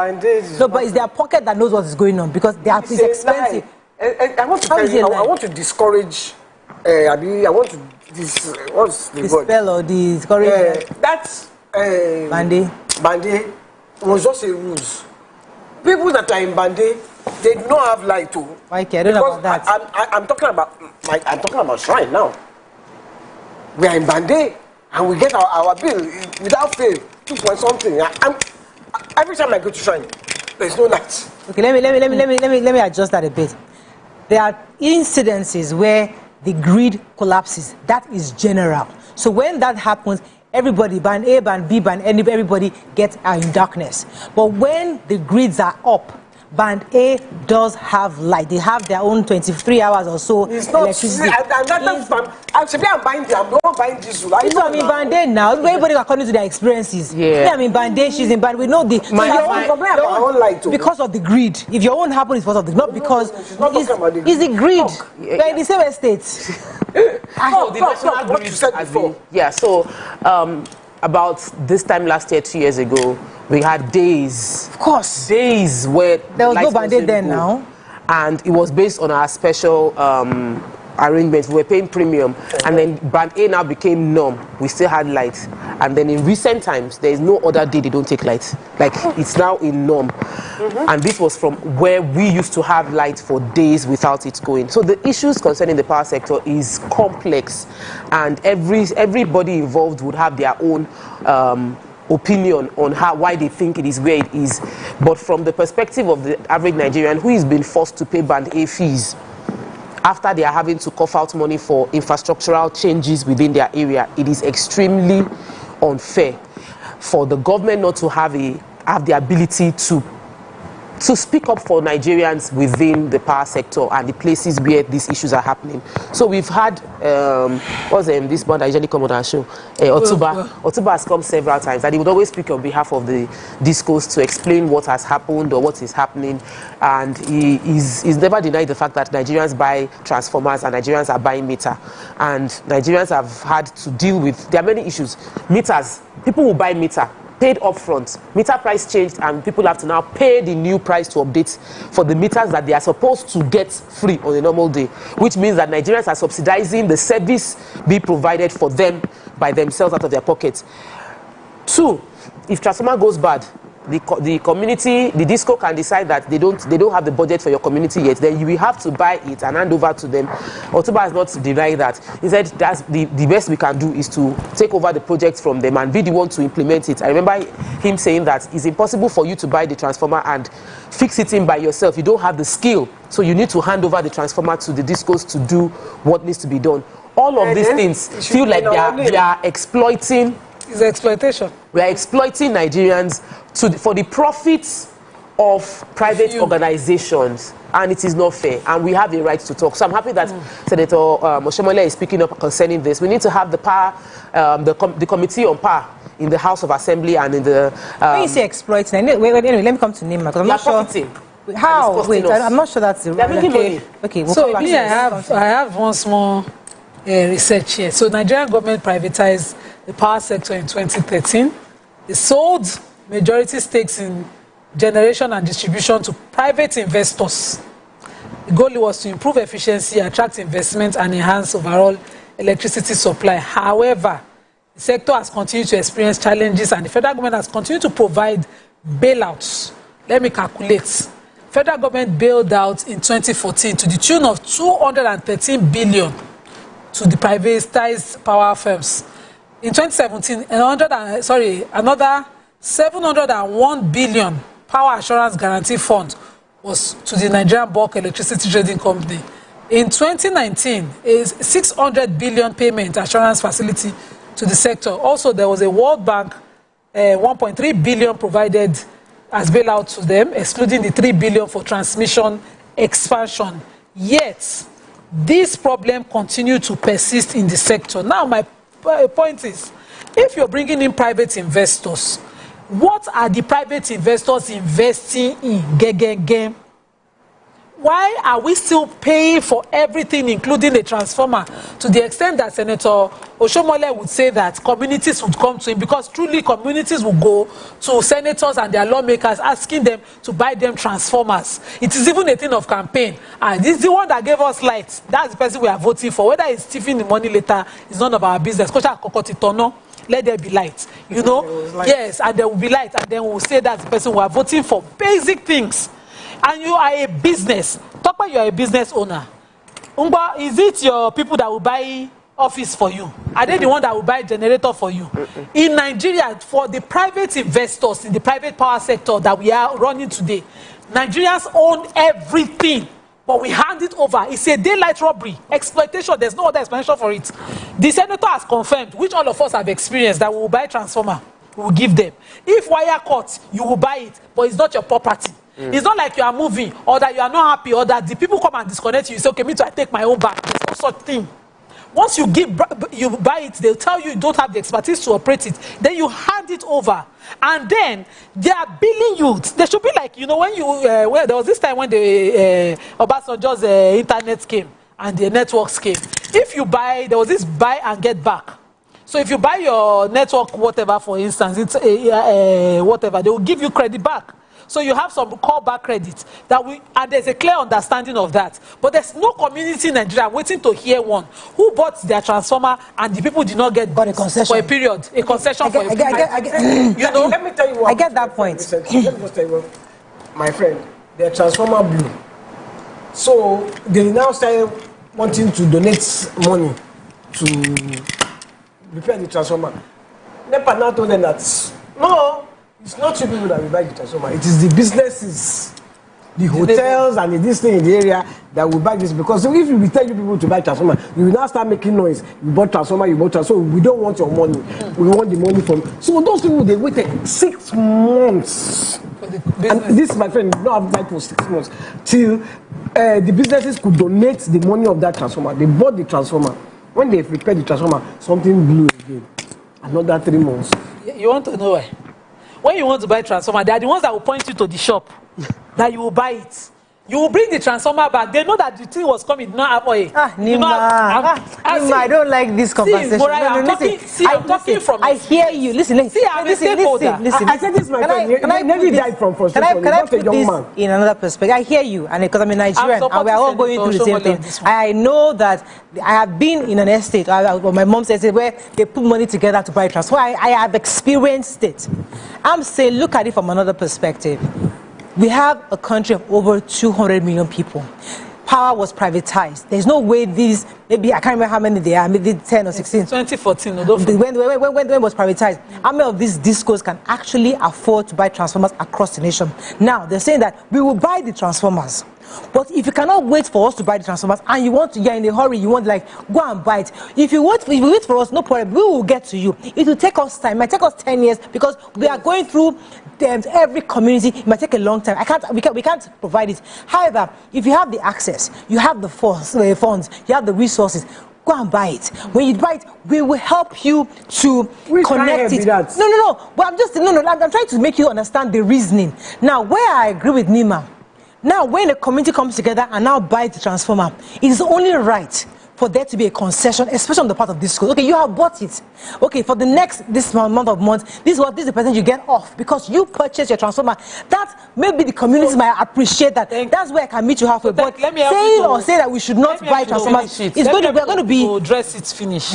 No, but it's their pocket that knows what is going on, because it's expensive. I want to tell you, I want to discourage. I want to what's the word? Dispel or discourage. That's Bande was just a rules. People that are in Bande, they do not have light too. I don't know about that. I'm talking about shrine now. We are in Bande and we get our bill without fail, 2 point something. Every time I go to shrine, there's no light. Okay, let me adjust that a bit. There are incidences where the grid collapses. That is general. So when that happens, everybody, band A, band B, band N, everybody gets in darkness. But when the grids are up, band A does have light. They have their own 23 hours or so electricity. I'm buying them. I'm not buying this. You know, I mean, band A now, everybody according to their experiences. Yeah, I mean, band A, she's in band. We know the because of the grid. If your own happens, it's because of the not because it's the grid. They're in the same estate. What you said before. Yeah. So about this time last year, 2 years ago, we had days. Of course. Days where there was no bandit then now. And it was based on our special arrangements. We were paying premium. And then band A now became norm. We still had lights. And then in recent times, there is no other day they don't take lights. Like, it's now in norm. And this was from where we used to have lights for days without it going. So the issues concerning the power sector is complex. And everybody involved would have their own opinion on why they think it is where it is. But from the perspective of the average Nigerian who is being forced to pay band A fees after they are having to cough out money for infrastructural changes within their area, it is extremely unfair for the government not to have the ability to speak up for Nigerians within the power sector and the places where these issues are happening. So we've had, this one that usually come on our show, Otuba has come several times, and he would always speak on behalf of the discos to explain what has happened or what is happening. And he's never denied the fact that Nigerians buy transformers and Nigerians are buying meter. And Nigerians have had to deal with, there are many issues. Meters, people will buy meter paid upfront. Meter price changed and people have to now pay the new price to update for the meters that they are supposed to get free on a normal day, which means that Nigerians are subsidizing the service being provided for them by themselves out of their pockets. 2, if transformer goes bad, the community, the disco can decide that they don't have the budget for your community yet. Then you will have to buy it and hand over to them. Otuba has not denied that. He said that's the best we can do is to take over the project from them and be the one to implement it. I remember him saying that it's impossible for you to buy the transformer and fix it in by yourself. You don't have the skill, so you need to hand over the transformer to the discos to do what needs to be done. All of these things feel like they are exploiting. It's exploitation. We are exploiting Nigerians for the profits of private organizations, and it is not fair, and we have the right to talk. So I'm happy that Senator Oshimole is speaking up concerning this. We need to have the power, the committee on power in the House of Assembly and in the... when you say exploiting, anyway, let me come to NIMA, because I'm not sure... How? Wait, I'm not sure that's the right... Okay, we'll so me, I have one small research here. So Nigerian government privatized the power sector in 2013. They sold majority stakes in generation and distribution to private investors. The goal was to improve efficiency, attract investment, and enhance overall electricity supply. However, the sector has continued to experience challenges, and the federal government has continued to provide bailouts. Let me calculate. Federal government bailed out in 2014 to the tune of 213 billion to the privatized power firms. In 2017, another 701 billion power assurance guarantee fund was to the Nigerian Bulk Electricity Trading Company. In 2019, a 600 billion payment assurance facility to the sector. Also, there was a World Bank 1.3 billion provided as bailout to them, excluding the 3 billion for transmission expansion. Yet, this problem continues to persist in the sector. Now, my point is, if you're bringing in private investors, what are the private investors investing in? Why are we still paying for everything, including the transformer, to the extent that Senator Oshimole would say that communities would come to him, because truly communities will go to senators and their lawmakers asking them to buy them transformers. It is even a thing of campaign. And this is the one that gave us light. That's the person we are voting for. Whether it's stealing the money later is none of our business. Let there be light. You know? Yes, and there will be light, and then we'll say that's the person we are voting for. Basic things. And you are a business. Talk about you are a business owner. Umba, is it your people that will buy office for you? Are they the one that will buy generator for you? In Nigeria, for the private investors in the private power sector that we are running today, Nigerians own everything, but we hand it over. It's a daylight robbery, exploitation. There's no other explanation for it. The senator has confirmed, which all of us have experienced, that we will buy transformer. We will give them. If wire cuts, you will buy it, but it's not your property. It's not like you are moving, or that you are not happy, or that the people come and disconnect you. You say, okay, me too, I take my own back. There's no such thing. Once you buy it, they'll tell you don't have the expertise to operate it. Then you hand it over. And then they are billing you. They should be like, you know, when you, there was this time when the Obasanjo's internet came and the networks came. If you buy, there was this buy and get back. So if you buy your network, whatever, for instance, it's whatever, they will give you credit back. So you have some callback credit and there's a clear understanding of that. But there's no community in Nigeria waiting to hear one who bought their transformer and the people did not get a concession for a period. A concession for a period. You know? Let me tell you what. I get that point. Let me just tell you, my friend, their transformer blew. So they now started wanting to donate money to repair the transformer. NEPA now told them that, no, it's not you people that will buy the transformer. It is the businesses, the hotels and this thing in the area that will buy this. Because if we tell you people to buy transformer, you will now start making noise. You bought transformer, you bought transformer. So we don't want your money. We want the money from. So those people, they waited 6 months. And this, my friend, did not have that for 6 months till the businesses could donate the money of that transformer. They bought the transformer. When they repaired the transformer, something blew again. Another 3 months. You want to know why? When you want to buy transformer, they are the ones that will point you to the shop that you will buy it. You will bring the transformer back. They know that the thing was coming, not have oil. Nima, I don't like this conversation. See, Moriah, I'm talking from I hear you. Listen. See, I'm a stakeholder. I said this, my friend. Never died from frustration. Can I put this in another perspective? I hear you, and because I'm a Nigerian, and we're all going through the same thing. I know that I have been in an estate, my mom says, where they put money together to buy transformer. I have experienced it. I'm saying, look at it from another perspective. We have a country of over 200 million people. Power was privatized. There's no way these, maybe, I can't remember how many they are, maybe 10 or 16. 2014. When it was privatized, how many of these discos can actually afford to buy transformers across the nation? Now, they're saying that we will buy the transformers. But if you cannot wait for us to buy the transformers and you're in a hurry, you want go and buy it. If you wait for us, no problem, we will get to you. It will take us time. It might take us 10 years because we are going through every community. It might take a long time. We can't provide it. However, if you have the access, you have the funds, you have the resources, go and buy it. When you buy it, we will help you to connect it. No. But I'm trying to make you understand the reasoning. Now, where I agree with Nima, now when a community comes together and now buys the transformer, it is only right for there to be a concession, especially on the part of this school. Okay, you have bought it. Okay, for the next this month of months, this is the percent you get off because you purchased your transformer. That maybe the communities might appreciate that. That's where I can meet you halfway. But say that we should not buy transformers, we're going to be address it. Finish.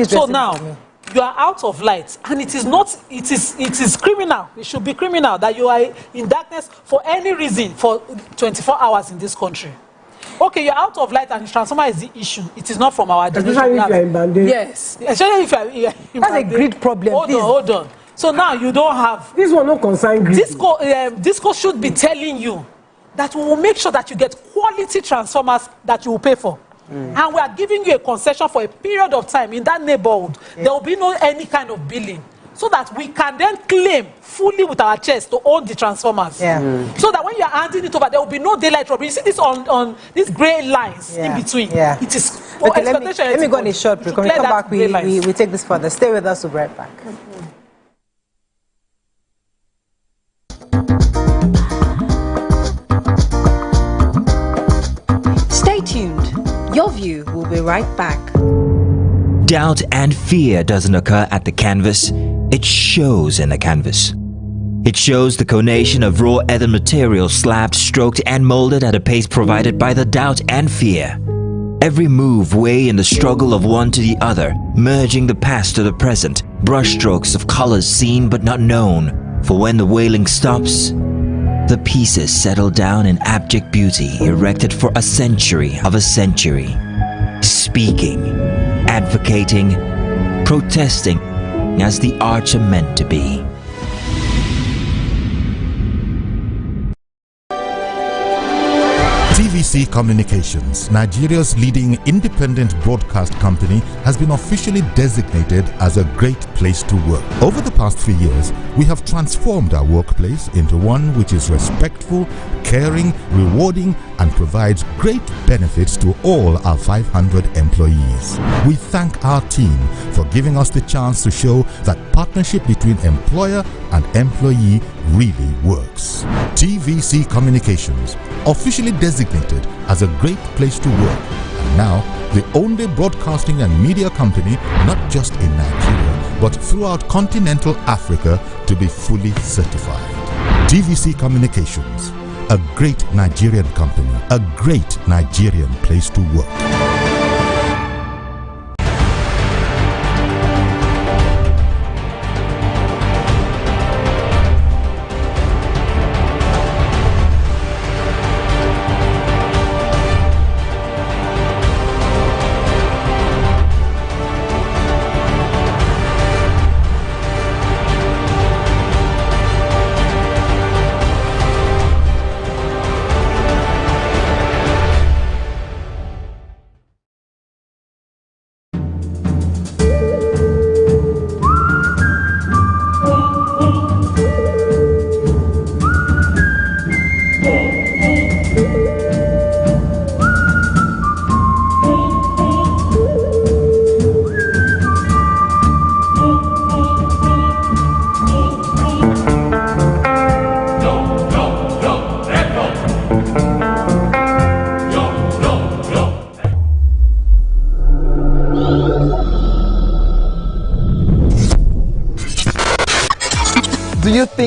So now you are out of light, and it is criminal. It should be criminal that you are in darkness for any reason for 24 hours in this country. Okay, you're out of light and the transformer is the issue. It is not from our generation. Especially if you're in Bande. Yes. Especially if you're in That's Bande. A great problem. Hold on. So now you don't have... This one not concern greed. Disco should be telling you that we will make sure that you get quality transformers that you will pay for. And we are giving you a concession for a period of time in that neighborhood. There will be no any kind of billing. So that we can then claim fully with our chest to own the transformers. So that when you are handing it over, there will be no daylight robbery. You see this on these grey lines in between. It is okay, let me go on a short break. When we come back, we take this further. Stay with us, we'll be right back. Stay tuned. Your view will be right back. Doubt and fear doesn't occur at the canvas. It shows in the canvas. It shows the conation of raw earthen material slabbed, stroked, and molded at a pace provided by the doubt and fear. Every move weigh in the struggle of one to the other, merging the past to the present, brushstrokes of colors seen but not known. For when the wailing stops, the pieces settle down in abject beauty, erected for a century of a century. Speaking, advocating, protesting, as the arts are meant to be. TVC Communications, Nigeria's leading independent broadcast company, has been officially designated as a great place to work. Over the past few years, we have transformed our workplace into one which is respectful, caring, rewarding, and provides great benefits to all our 500 employees. We thank our team for giving us the chance to show that partnership between employer and employee really works. TVC Communications, officially designated as a great place to work, and now the only broadcasting and media company not just in Nigeria but throughout continental Africa to be fully certified. TVC Communications, a great Nigerian company, a great Nigerian place to work.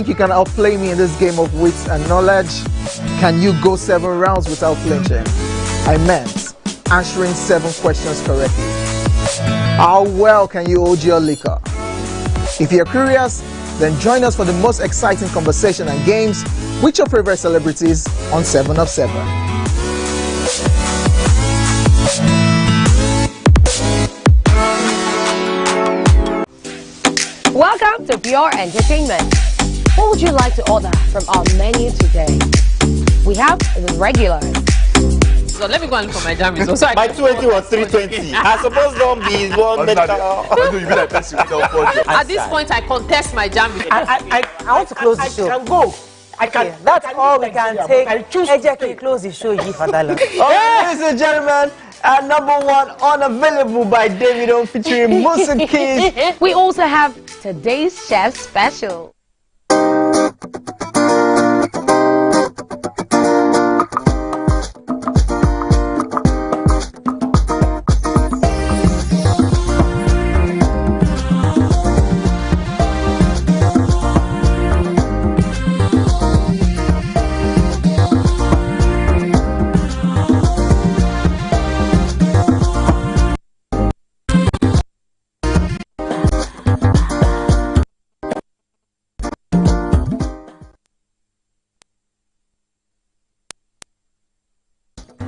think you can outplay me in this game of wits and knowledge? Can you go 7 rounds without flinching? I meant answering 7 questions correctly. How well can you hold your liquor? If you're curious, then join us for the most exciting conversation and games with your favorite celebrities on 7 of 7. Welcome to Pure Entertainment. What would you like to order from our menu today? We have the regulars. So let me go and look for my jam results. So My 20 was 320. I suppose don't be one better. At this point, I contest my jam results. I want to close the show. I can go. I can. That's all we can take. I choose Ejeki, close the show, Father. Ladies and gentlemen, number 1 unavailable by Davido featuring Musiki. We also have today's chef special.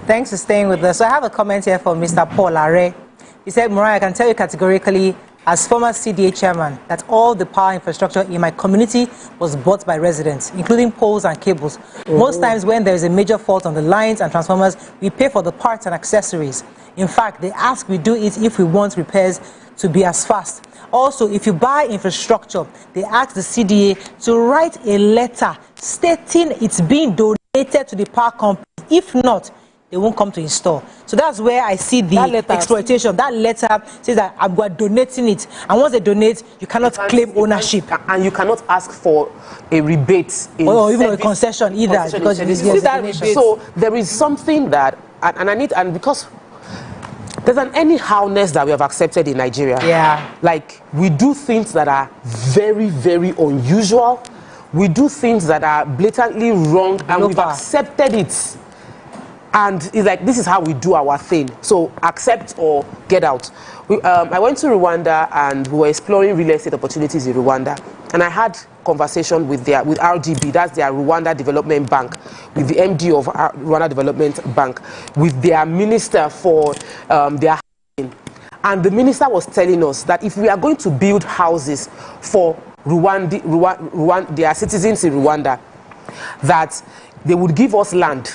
Thanks for staying with us. So I have a comment here from Mr. Paul Are. He said, Mariah, I can tell you categorically, as former CDA chairman, that all the power infrastructure in my community was bought by residents, including poles and cables. Most times when there is a major fault on the lines and transformers, we pay for the parts and accessories. In fact, they ask we do it if we want repairs to be as fast. Also, if you buy infrastructure, they ask the CDA to write a letter stating it's being donated to the power company. If not, they won't come to install. So that's where I see the exploitation. That letter says that I'm donating it. And once they donate, you cannot claim ownership. And you cannot ask for a rebate. Or even a concession either. Because you see that rebate. So there is something that, and because there's an anyhowness that we have accepted in Nigeria. Yeah. Like, we do things that are very, very unusual. We do things that are blatantly wrong, and we've accepted it. And it's like, this is how we do our thing. So accept or get out. I went to Rwanda and we were exploring real estate opportunities in Rwanda. And I had conversation with RDB, that's their Rwanda Development Bank, with the MD of Rwanda Development Bank, with their minister for their housing. And the minister was telling us that if we are going to build houses for their citizens in Rwanda, that they would give us land.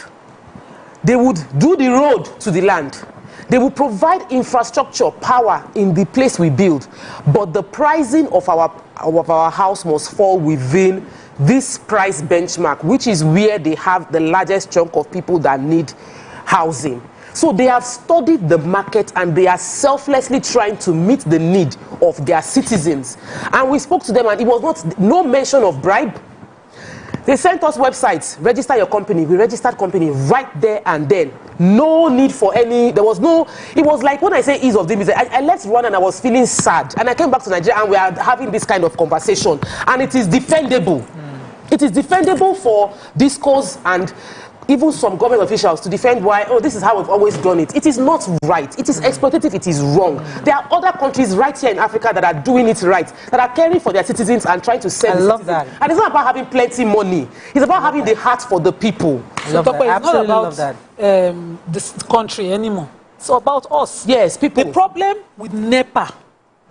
They would do the road to the land. They will provide infrastructure, power in the place we build. But the pricing of our house must fall within this price benchmark, which is where they have the largest chunk of people that need housing. So they have studied the market and they are selflessly trying to meet the need of their citizens. And we spoke to them and it was no mention of bribe. They sent us websites, register your company. We registered company right there and then. No need for any, it was like when I say ease of doing business, I left Rwanda and I was feeling sad. And I came back to Nigeria and we are having this kind of conversation. And it is defendable. It is defendable for discourse and even some government officials to defend why, this is how we've always done it. It is not right. It is exploitative. It is wrong. There are other countries right here in Africa that are doing it right, that are caring for their citizens and trying to serve. I love that. And it's not about having plenty money. It's about having the heart for the people. So it's not about this country anymore. It's about us. Yes, people. The problem with NEPA,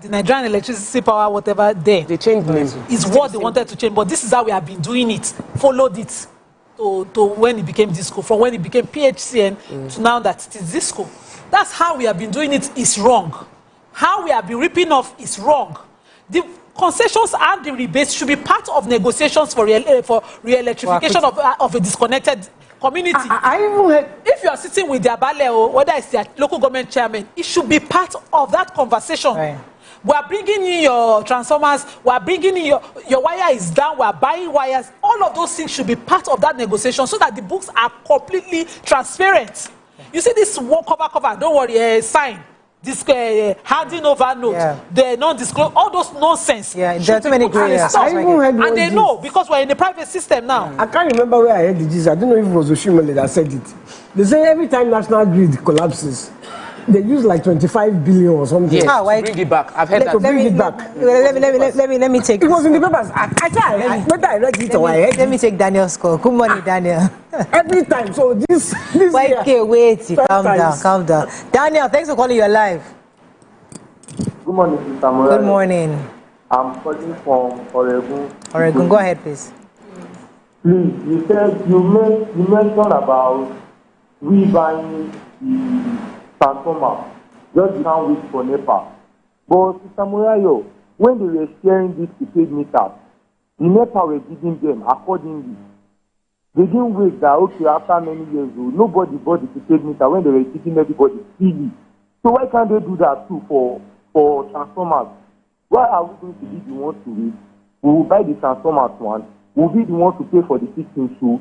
the Nigerian Electricity Power, whatever, they changed the name. Is what they wanted to change. But this is how we have been doing it. Followed it. To when it became Disco, from when it became PHCN to now that it is Disco. That's how we have been doing it is wrong. How we have been ripping off is wrong. The concessions and the rebates should be part of negotiations for re-electrification of a disconnected community. If you are sitting with their ballet or whether it's their local government chairman, it should be part of that conversation. Right. We are bringing in your transformers, we are bringing in your wire is down, we are buying wires. All of those things should be part of that negotiation so that the books are completely transparent. You see this cover, don't worry, sign. handing over notes, the non-disclosure, all those nonsense. Yeah, there are too many grey areas. And they know because we're in the private system now. I can't remember where I heard the gist. I don't know if it was Oshimole that said it. They say every time national grid collapses, they use like 25 billion or something. Yes, to bring it back. I've heard that. To bring it back. Let me take. It was in the papers. Whether I read it or I heard it. Let me take Daniel's call. Good morning, Daniel. Every time. So this wait. Calm down. Daniel, thanks for calling. You're live. Good morning, Mr. Morales. Good morning. I'm calling from Oregon. Oregon, go ahead, please. Please, you said you mentioned about we buying the transformer. Just you can't wait for NEPA. But Mr. Morales, when they were sharing this prepaid meters, the NEPA were giving them accordingly. They didn't wait that okay after many years nobody bought the prepaid meter when they were teaching everybody freely. So why can't they do that too for transformers? Why are we going to be the ones to wait? We will buy the transformers one. We will be the ones to pay for the fixing too.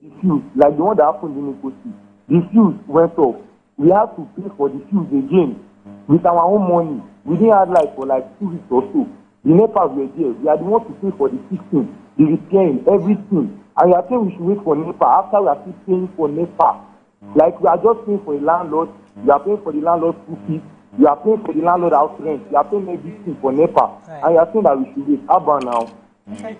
The fuse, like the one that happened in Ikosi. The fuse went off. We have to pay for the fuse again with our own money. We didn't have light for like 2 weeks or so. The NEPA were there. We are the ones to pay for the fixing, the repairing, everything. And you are saying we should wait for NEPA after we are still paying for NEPA. Like we are just paying for a landlord. You are paying for the landlord's school fees. You are paying for the landlord house rent. You are paying everything for NEPA. Right. And you are saying that we should wait. How about now? Let me take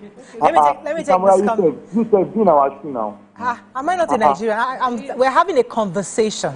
this. You said be in our shoe now. Am I not in Nigeria? We're having a conversation.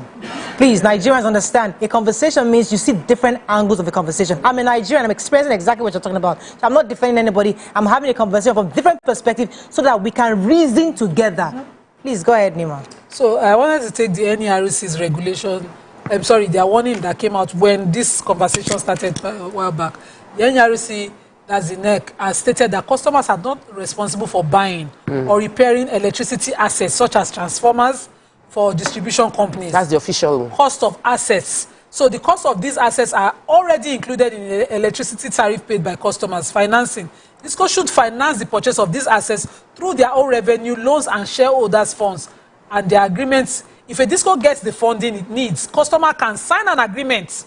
Please, Nigerians understand. A conversation means you see different angles of a conversation. I'm a Nigerian. I'm experiencing exactly what you're talking about. So I'm not defending anybody. I'm having a conversation from different perspectives so that we can reason together. Please, go ahead, Nima. So I wanted to take the NERC's regulation. I'm sorry, their warning that came out when this conversation started a while back. The NERC, that's the NEC, has stated that customers are not responsible for buying or repairing electricity assets such as transformers for distribution companies. That's the official cost of assets. So the cost of these assets are already included in the electricity tariff paid by customers. Financing. DISCO should finance the purchase of these assets through their own revenue, loans, and shareholders' funds. And their agreements, if a DISCO gets the funding it needs, customer can sign an agreement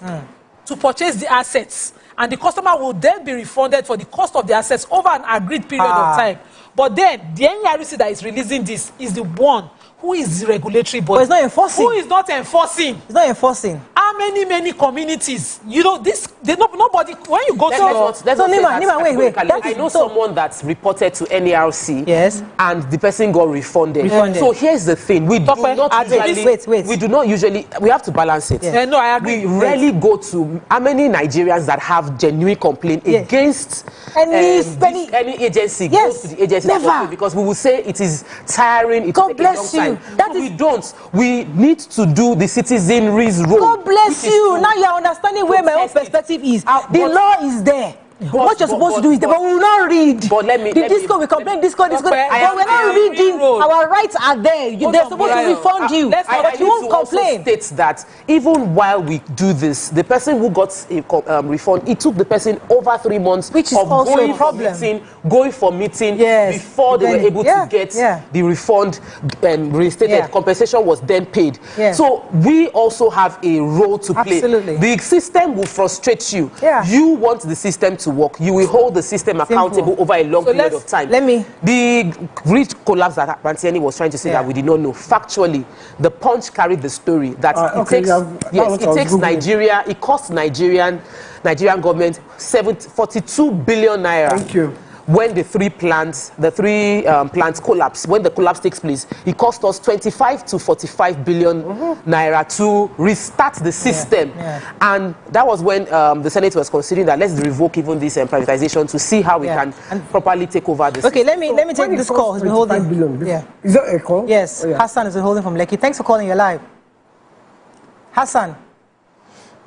to purchase the assets. And the customer will then be refunded for the cost of the assets over an agreed period of time. But then, the NERC that is releasing this is the one who is the regulatory body. But it's not enforcing. Who is not enforcing? It's not enforcing. How many communities? You know, nobody, when you go to... Wait. I know someone that's reported to NERC. Yes. And the person got refunded. So here's the thing. We do not usually... We have to balance it. Yeah. No, I agree. We rarely go to... How many Nigerians that have genuine complaint against any agency goes to the agency? Never. Because we will say it is tiring. God bless you. We don't. We need to do the citizenry's role. God bless you. Now you're understanding where my own perspective is. The law is there. What you're supposed to do is there, but we will not read. But let me. DISCO, we complain, DISCO. But we're not reading. Our rights are there. They're supposed to refund you. But you won't complain. States that even while we do this, the person who got a refund, it took the person over 3 months, which is also a problem. Going for meeting before they were able to get the refund restated. Compensation was then paid. So we also have a role to play. Absolutely. The system will frustrate you. You want the system to work. You will hold the system accountable over a long period of time. The grid collapse that Rantieni was trying to say that we did not know. Factually, the Punch carried the story that it takes Nigeria, it costs Nigerian government 42 billion naira. Thank you. When the three plants collapse, when the collapse takes place, it cost us 25 to 45 billion naira to restart the system. And that was when the Senate was considering that let's revoke even this privatization to see how we can properly take over this. Okay, let me take this call. He's been holding. Is that a call? Yes. Hassan has been holding from Lekki. Thanks for calling. You're live. Hassan.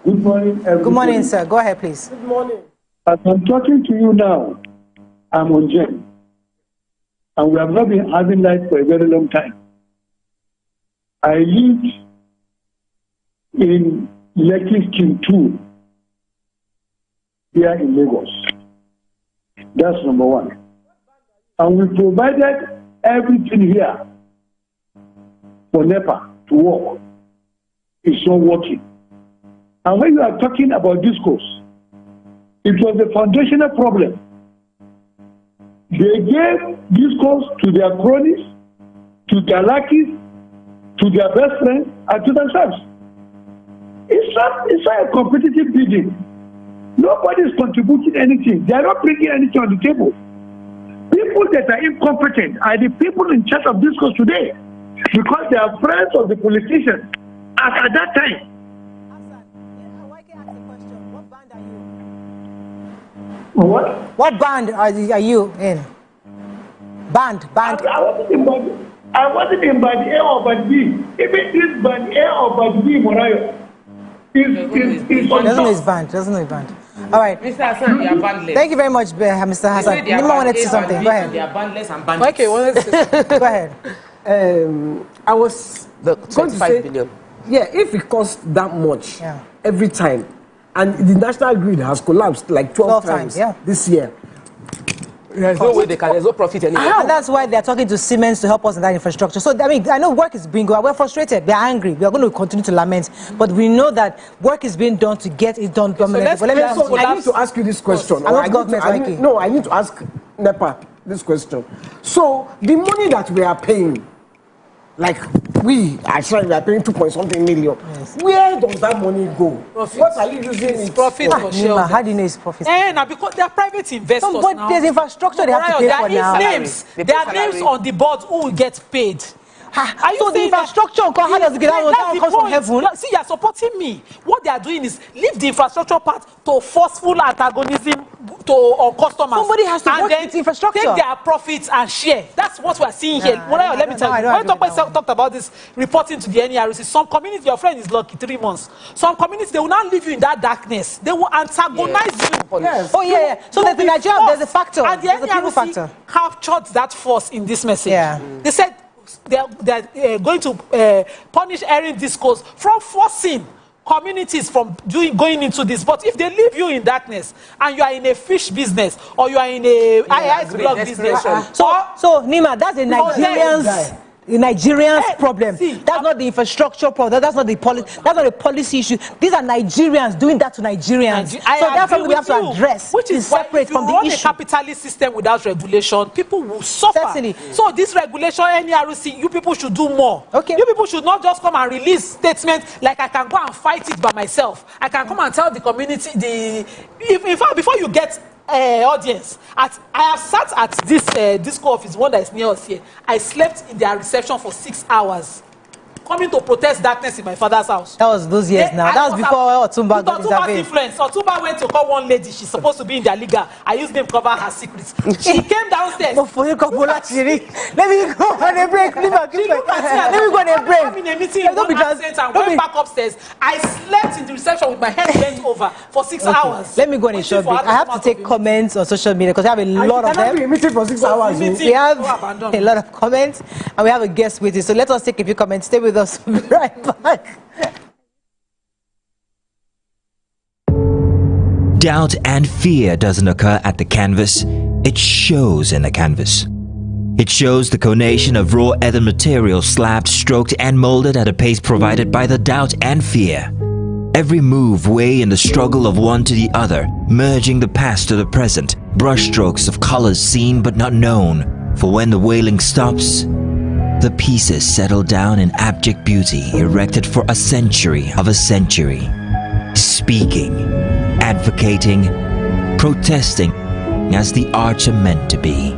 Good morning, everybody. Good morning, sir. Go ahead, please. Good morning. As I'm talking to you now, I'm on Jen. And we have not been having light for a very long time. I lived in Lekki Scheme 2 here in Lagos. That's number one. And we provided everything here for NEPA to work. It's not working. And when you are talking about discourse, it was a foundational problem. They gave discourse to their cronies, to their lackeys, to their best friends, and to themselves. It's not a competitive bidding. Nobody is contributing anything. They are not bringing anything on the table. People that are incompetent are the people in charge of discourse today because they are friends of the politicians at that time. What band are you in? Band. I wasn't in band A or band B. Even this band A or band B, Morayo, doesn't know his band. All right. Mr. Hassan, they are bandless. Thank you very much, Mr. Hassan. Nima wanted to say something. Go ahead. They are bandless and bandits. Okay, go ahead. I was the going to say, billion. Yeah, if it costs that much every time, and the national grid has collapsed like 12 times this year. There's no way they can. There's no profit anymore. And that's why they're talking to Siemens to help us in that infrastructure. So, I mean, I know work is being done. We're frustrated. We're angry. We are going to continue to lament. But we know that work is being done to get it done permanently. So I need to ask you this question. I need to ask NEPA this question. So, the money that we are paying, like we are paying 2.something million. Yes. Where does that money go? Profit. What are you using it profit for sure? How do you know it's profit? Now because they are private investors now. There's infrastructure they have to pay for now. There are names on the board who will get paid. So the infrastructure, how does it get out? That comes from heaven. See, you are supporting me. What they are doing is leave the infrastructure part to forceful antagonism to customers. Somebody has to work with infrastructure. Take their profits and share. That's what we are seeing here. Let me tell you. When talked about this reporting to the NERC, some communities, your friend is lucky 3 months. Some communities, they will not leave you in that darkness. They will antagonize you. Yes. Oh yeah. So there's a factor. And the NERC captured that force in this message. They said they're going to punish airing discourse from forcing communities from going into this. But if they leave you in darkness and you are in a fish business or you are in a ice block business, so Nima, that's a Nigerians problem. That's not the infrastructure problem. That's not the policy. That's not a policy issue. These are Nigerians doing that to Nigerians. So that's something we have to address, which is separate from the issue. If you run a capitalist system without regulation, people will suffer. Certainly. So this regulation, NERC, you people should do more. Okay. You people should not just come and release statements like I can go and fight it by myself. I can come and tell the community in fact, before you get audience, I have sat at this disco office, one that is near us here. I slept in their reception for 6 hours, coming to protest darkness in my father's house. That was those years now. That was before Otumba got intervened. Influence. Otumba went to call one lady. She's supposed to be in their liga. I used them to cover her secrets. She came downstairs. Let me go on a break. Let me go on a break. I'm in a meeting in one accent and went back upstairs. I slept in the reception with my head bent over for 6 hours. Let me go on a short break. I have to take comments on social media because I have a lot of them. Be meeting for 6 hours. We have a lot of comments and we have a guest waiting. So let us take a few comments. Stay with us. We'll be right back. Doubt and fear doesn't occur at the canvas, it shows in the canvas. It shows the conation of raw earthen material slabbed, stroked and molded at a pace provided by the doubt and fear. Every move way in the struggle of one to the other, merging the past to the present, brushstrokes of colors seen but not known. For when the wailing stops, the pieces settle down in abject beauty erected for a century of a century. Speaking, advocating, protesting as the arts are meant to be.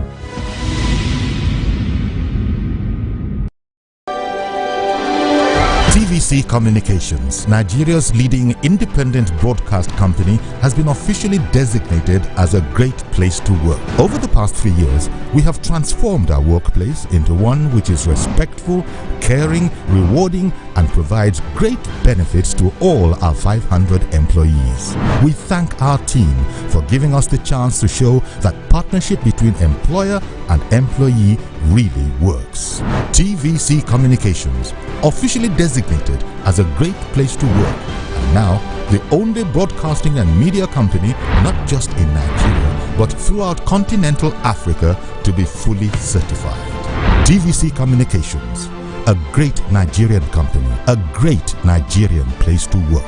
TVC Communications, Nigeria's leading independent broadcast company, has been officially designated as a great place to work. Over the past 3 years, we have transformed our workplace into one which is respectful, caring, rewarding, and provides great benefits to all our 500 employees. We thank our team for giving us the chance to show that partnership between employer and employee really works. TVC Communications, officially designated as a great place to work, and now the only broadcasting and media company not just in Nigeria but throughout continental Africa to be fully certified. TVC Communications, a great Nigerian company, a great Nigerian place to work.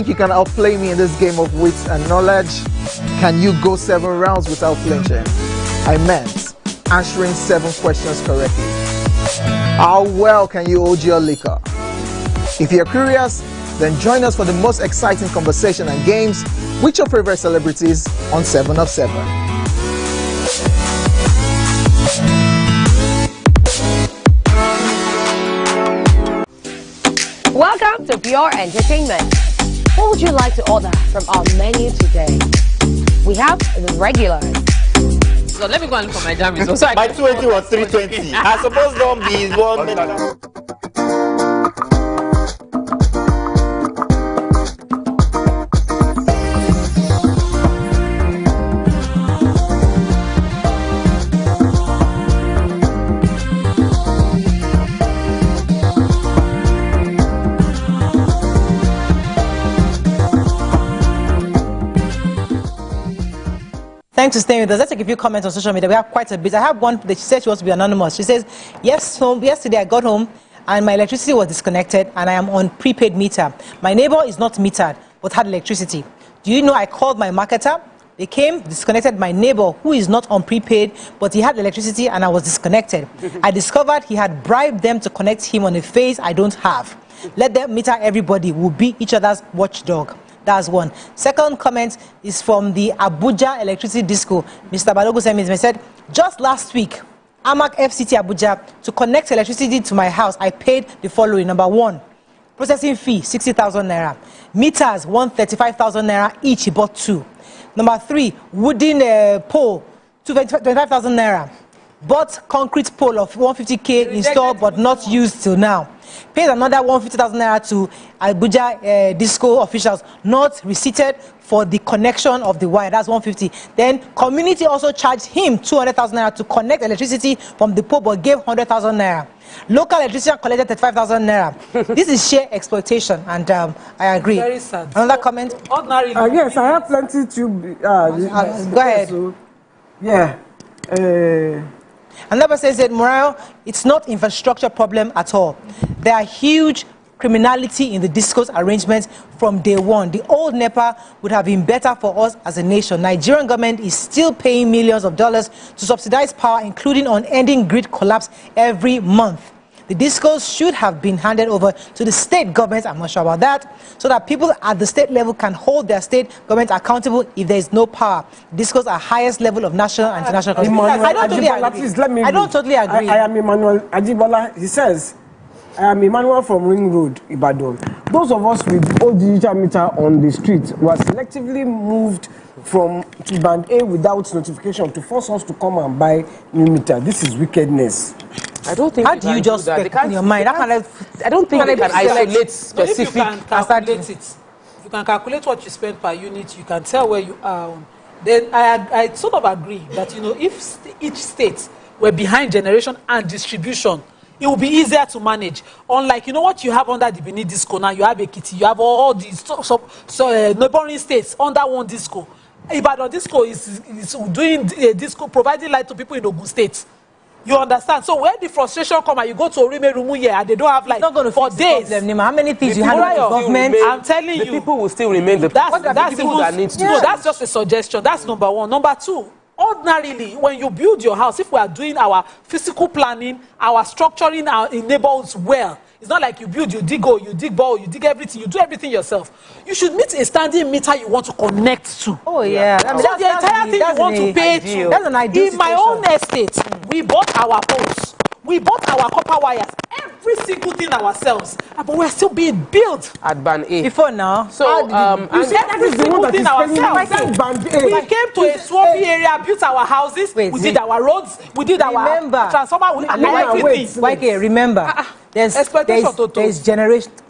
think you can outplay me in this game of wits and knowledge? Can you go 7 rounds without flinching? I meant answering 7 questions correctly. How well can you hold your liquor? If you're curious, then join us for the most exciting conversation and games with your favorite celebrities on 7 of 7. Welcome to Pure Entertainment. What would you like to order from our menu today? We have the regulars. So let me go and look for my jammies. So By 280 or 320. I suppose don't be 1 minute. Thanks for staying with us. Let's take a few comments on social media. We have quite a bit. I have one that she said she wants to be anonymous. She says, yesterday I got home and my electricity was disconnected and I am on prepaid meter. My neighbor is not metered but had electricity. Do you know I called my marketer? They came, disconnected my neighbor who is not on prepaid but he had electricity and I was disconnected. I discovered he had bribed them to connect him on a phase I don't have. Let them meter everybody. We'll be each other's watchdog. That's one. Second comment is from the Abuja Electricity Disco. Mr. Balogu said, just last week, Amak FCT Abuja, to connect electricity to my house, I paid the following. Number 1, processing fee, 60,000 naira. Meters, 135,000 naira each, he bought 2. Number 3, wooden pole, 25,000 naira. Bought concrete pole of 150k installed but not used till now. Paid another 150,000 naira to Abuja Disco officials, not receipted for the connection of the wire. That's 150. Then community also charged him 200,000 naira to connect electricity from the pole, but gave 100,000 naira. Local electrician collected 35,000 naira. This is sheer exploitation, and I agree. Very sad. Another comment? Ordinary. Yes, I have plenty to. Go ahead. So, yeah. Another person said, Morale, it's not infrastructure problem at all. There are huge criminality in the discourse arrangements from day one. The old NEPA would have been better for us as a nation. Nigerian government is still paying millions of dollars to subsidize power, including on ending grid collapse every month. The discourse should have been handed over to the state government, I'm not sure about that, so that people at the state level can hold their state government accountable if there is no power. Discourse at highest level of national and international I don't totally agree. Please, let me I don't totally agree. I am Emmanuel Ajibola. He says, I am Emmanuel from Ring Road, Ibadan. Those of us with old digital meter on the street were selectively moved to band A without notification to force us to come and buy new meter. This is wickedness. I don't think. How do you just get in your mind? I don't think they can isolate specific. If you can calculate it, you can calculate what you spend per unit. You can tell where you are. Then I sort of agree that if each state were behind generation and distribution, it will be easier to manage. Unlike what you have under the Benin Disco now, you have Ekiti, you have all these neighboring states under one disco. Ibadan Disco is doing a disco, providing light to people in Ogun State. You understand? So where the frustration come and you go to Orime Rumu here and they don't have light for days. How many things you have in government? I'm telling you, the people will still remain the people that needs to. No, that's just a suggestion. That's number 1. Number 2. Ordinarily, when you build your house, if we are doing our physical planning, our structuring our neighborhoods well, it's not like you build, you dig hole, you dig ball, you dig everything, you do everything yourself. You should meet a standing meter you want to connect to. Oh yeah. So the entire thing you want to pay to. That's an ideal In my own estate, we bought our poles. We bought our copper wires, every single thing ourselves, but we're still being built at Band A. Before now. So, you said every single thing ourselves. We came to a swampy area, built our houses, we did our roads, we did our transformer, and everything. YK, remember, there's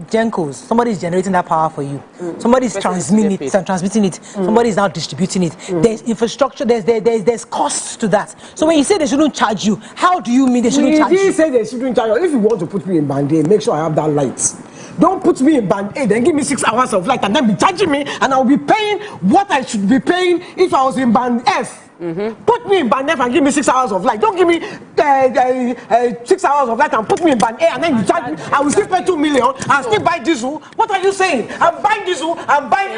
Gencos. Somebody's generating that power for you. Somebody's transmitting it. Somebody's now distributing it. There's infrastructure. There's costs to that. So when you say they shouldn't charge you, how do you mean they shouldn't charge you? He said they shouldn't charge you. If you want to put me in Band A, make sure I have that light. Don't put me in Band A, then give me 6 hours of light and then be charging me, and I'll be paying what I should be paying if I was in Band F. Put me in band F and give me 6 hours of light. Don't give me 6 hours of light and put me in band A and then you charge me. I will still pay 2 million and still buy diesel. What are you saying? I'm buying diesel. I'm buying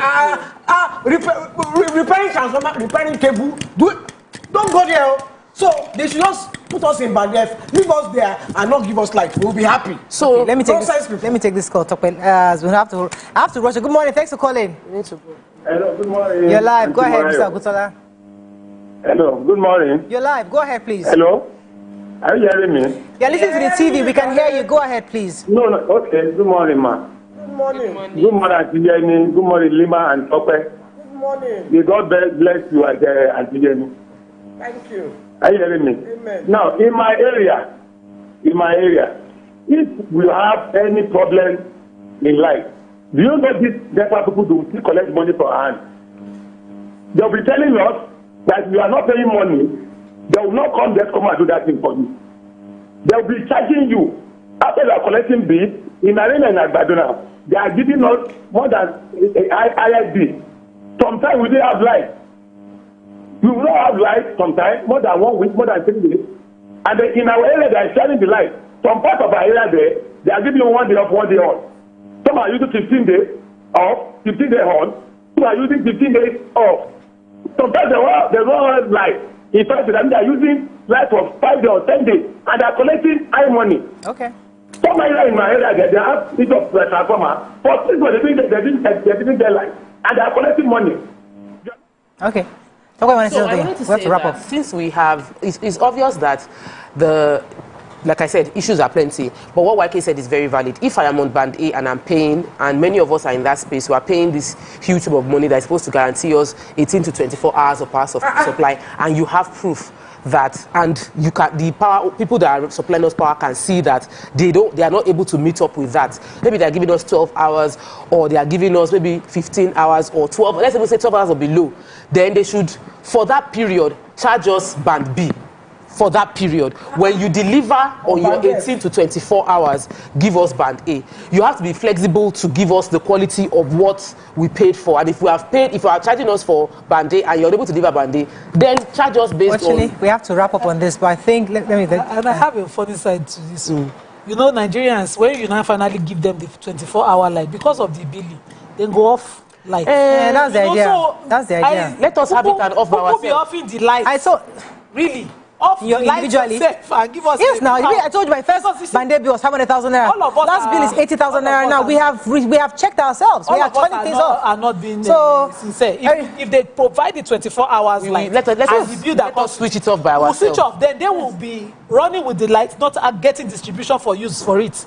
repairing transformer, repairing cable. Don't go there. So they should just put us in band F, leave us there, and not give us light. We'll be happy. So let me take this call. We have to rush. Good morning. Thanks for calling. Hello, good morning. You're live. Go ahead, Mr. Agutola. Hello, good morning. You're live. Go ahead, please. Hello? Are you hearing me? You're listening to the TV. We can hear you. Go ahead, please. No, okay. Good morning, ma. Good morning. Good morning, Auntie Jenny. Good morning, Lima and Tope. Good morning. May God bless you, Auntie Jenny. Thank you. Are you hearing me? Amen. Now, in my area, if we have any problem in life, do you know these NEPA people do still collect money for our hand? They'll be telling us that you are not paying money. They will not come just come and do that thing for you. They'll be charging you after you are collecting bills in Arena and Agbadona. They are giving us more than IID. Sometimes we didn't have light. We will not have light sometimes, more than 1 week, more than 3 days. And then in our area, they are shining the light. Some part of our area there, they are giving you 1 day off, 1 day on. Some are using 15 days off, 15 days on. Some are using 15 days off. Sometimes they don't have light. In fact, they are using light for 5 days or 10 days, and they are collecting high money. Okay. Some area in my area, they have bit of transformer. For 6 months, they didn't get light, and they are collecting money. Okay. So I wanted to say wrap that up. since we have, it's obvious that like I said, issues are plenty. But what YK said is very valid. If I am on band A and I'm paying, and many of us are in that space who are paying this huge sum of money that is supposed to guarantee us 18 to 24 hours of power supply, and you have proof that, and you can, the power people that are supplying us power can see that they are not able to meet up with that. Maybe they are giving us 12 hours, or they are giving us maybe 15 hours or 12. Let's even say 12 hours or below. Then they should, for that period, charge us band B. For that period, when you deliver on your 18 to 24 hours, give us band A. You have to be flexible to give us the quality of what we paid for. And if you are charging us for band A and you're able to deliver band A, then charge us based on. We have to wrap up on this, but I think let me. And I have a funny side to this. You know, Nigerians, when you now finally give them the 24-hour light, because of the billing, they go off light. That's the idea. That's the idea. Let us have it and off by ourselves. Be offing the light. I saw. Really. Off individually. And give us yes, now I told you my first band bill was 500,000 naira. Last bill is 80,000 naira. Now we have checked ourselves. We have turning things off. Are not being sincere. If they provide the 24 hours light, let us switch it off by ourselves. We'll switch off. Then they will be running with the light, not getting distribution for use for it.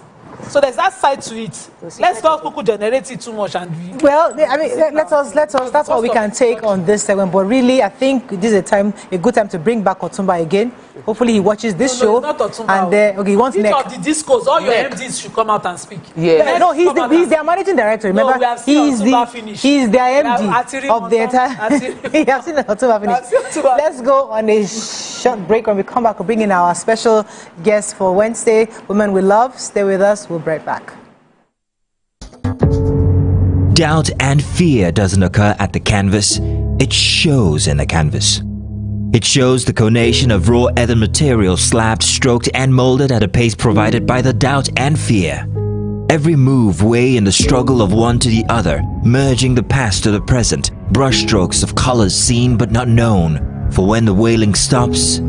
So there's that side to it. Let's not generate it too much and well, I mean, let us. That's what we can take on this segment. But really, I think this is a good time to bring back Otumba again. Hopefully, he watches this show. Not Otumba. And he wants neck. Of the discos, all your MDs should come out and speak. Yeah. No, he's their managing director. Remember, he's their MD of the entire. We have seen Otumba finish. Let's go on a short break. When we come back, we'll bring in our special guest for Wednesday, Women We Love. Stay with us. We'll be right back. Doubt and fear doesn't occur at the canvas, it shows in the canvas. It shows the conation of raw earthen material slabbed, stroked and molded at a pace provided by the doubt and fear. Every move way in the struggle of one to the other, merging the past to the present, brushstrokes of colors seen but not known. For when the wailing stops,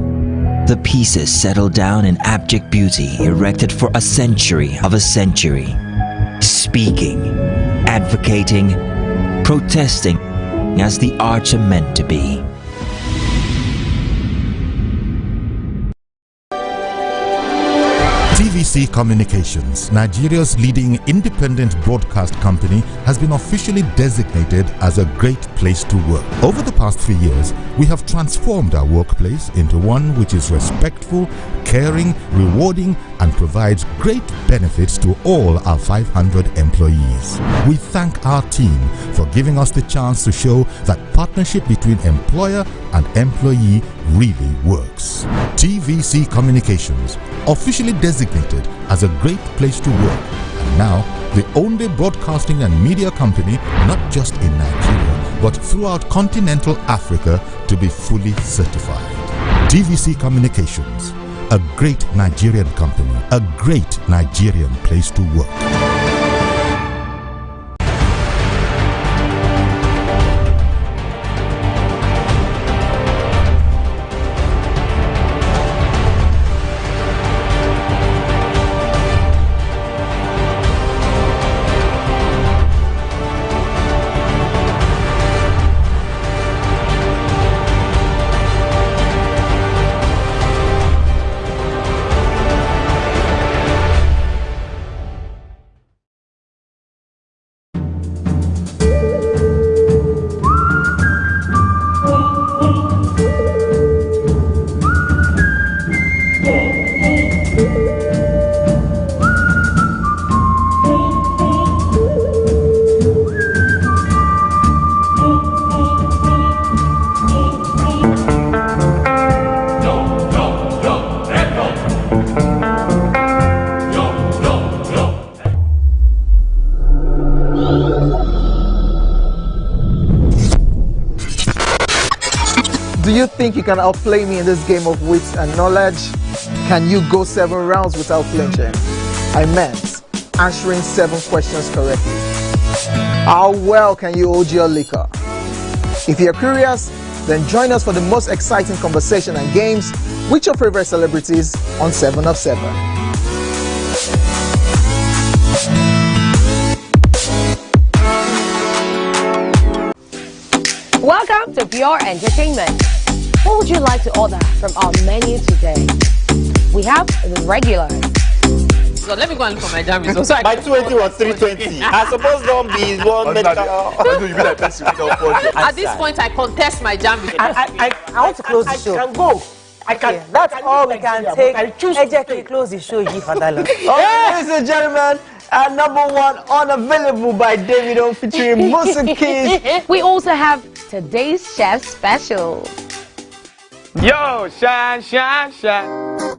the pieces settle down in abject beauty erected for a century of a century. Speaking, advocating, protesting as the arts are meant to be. TVC Communications, Nigeria's leading independent broadcast company, has been officially designated as a great place to work. Over the past 3 years, we have transformed our workplace into one which is respectful, caring, rewarding, and provides great benefits to all our 500 employees. We thank our team for giving us the chance to show that partnership between employer and employee really works. TVC Communications, officially designated as a great place to work, and now the only broadcasting and media company, not just in Nigeria, but throughout continental Africa, to be fully certified. TVC Communications, a great Nigerian company, a great Nigerian place to work. Do you think you can outplay me in this game of wits and knowledge? Can you go 7 rounds without flinching? I meant answering 7 questions correctly. How well can you hold your liquor? If you're curious, then join us for the most exciting conversation and games with your favorite celebrities on 7 of 7. Welcome to Pure Entertainment. What would you like to order from our menu today? We have the regular. So let me go and look for my jam. So My 20 was 320. I suppose don't be one At this point, I contest my jam. I want to close the show. I can go. I can. Okay, that's all we can take. I choose to stay. Close the show, you for that long. Ladies and gentlemen, number 1 unavailable by Davido featuring Musiki. We also have today's chef special. Yo, shine, shine, shine.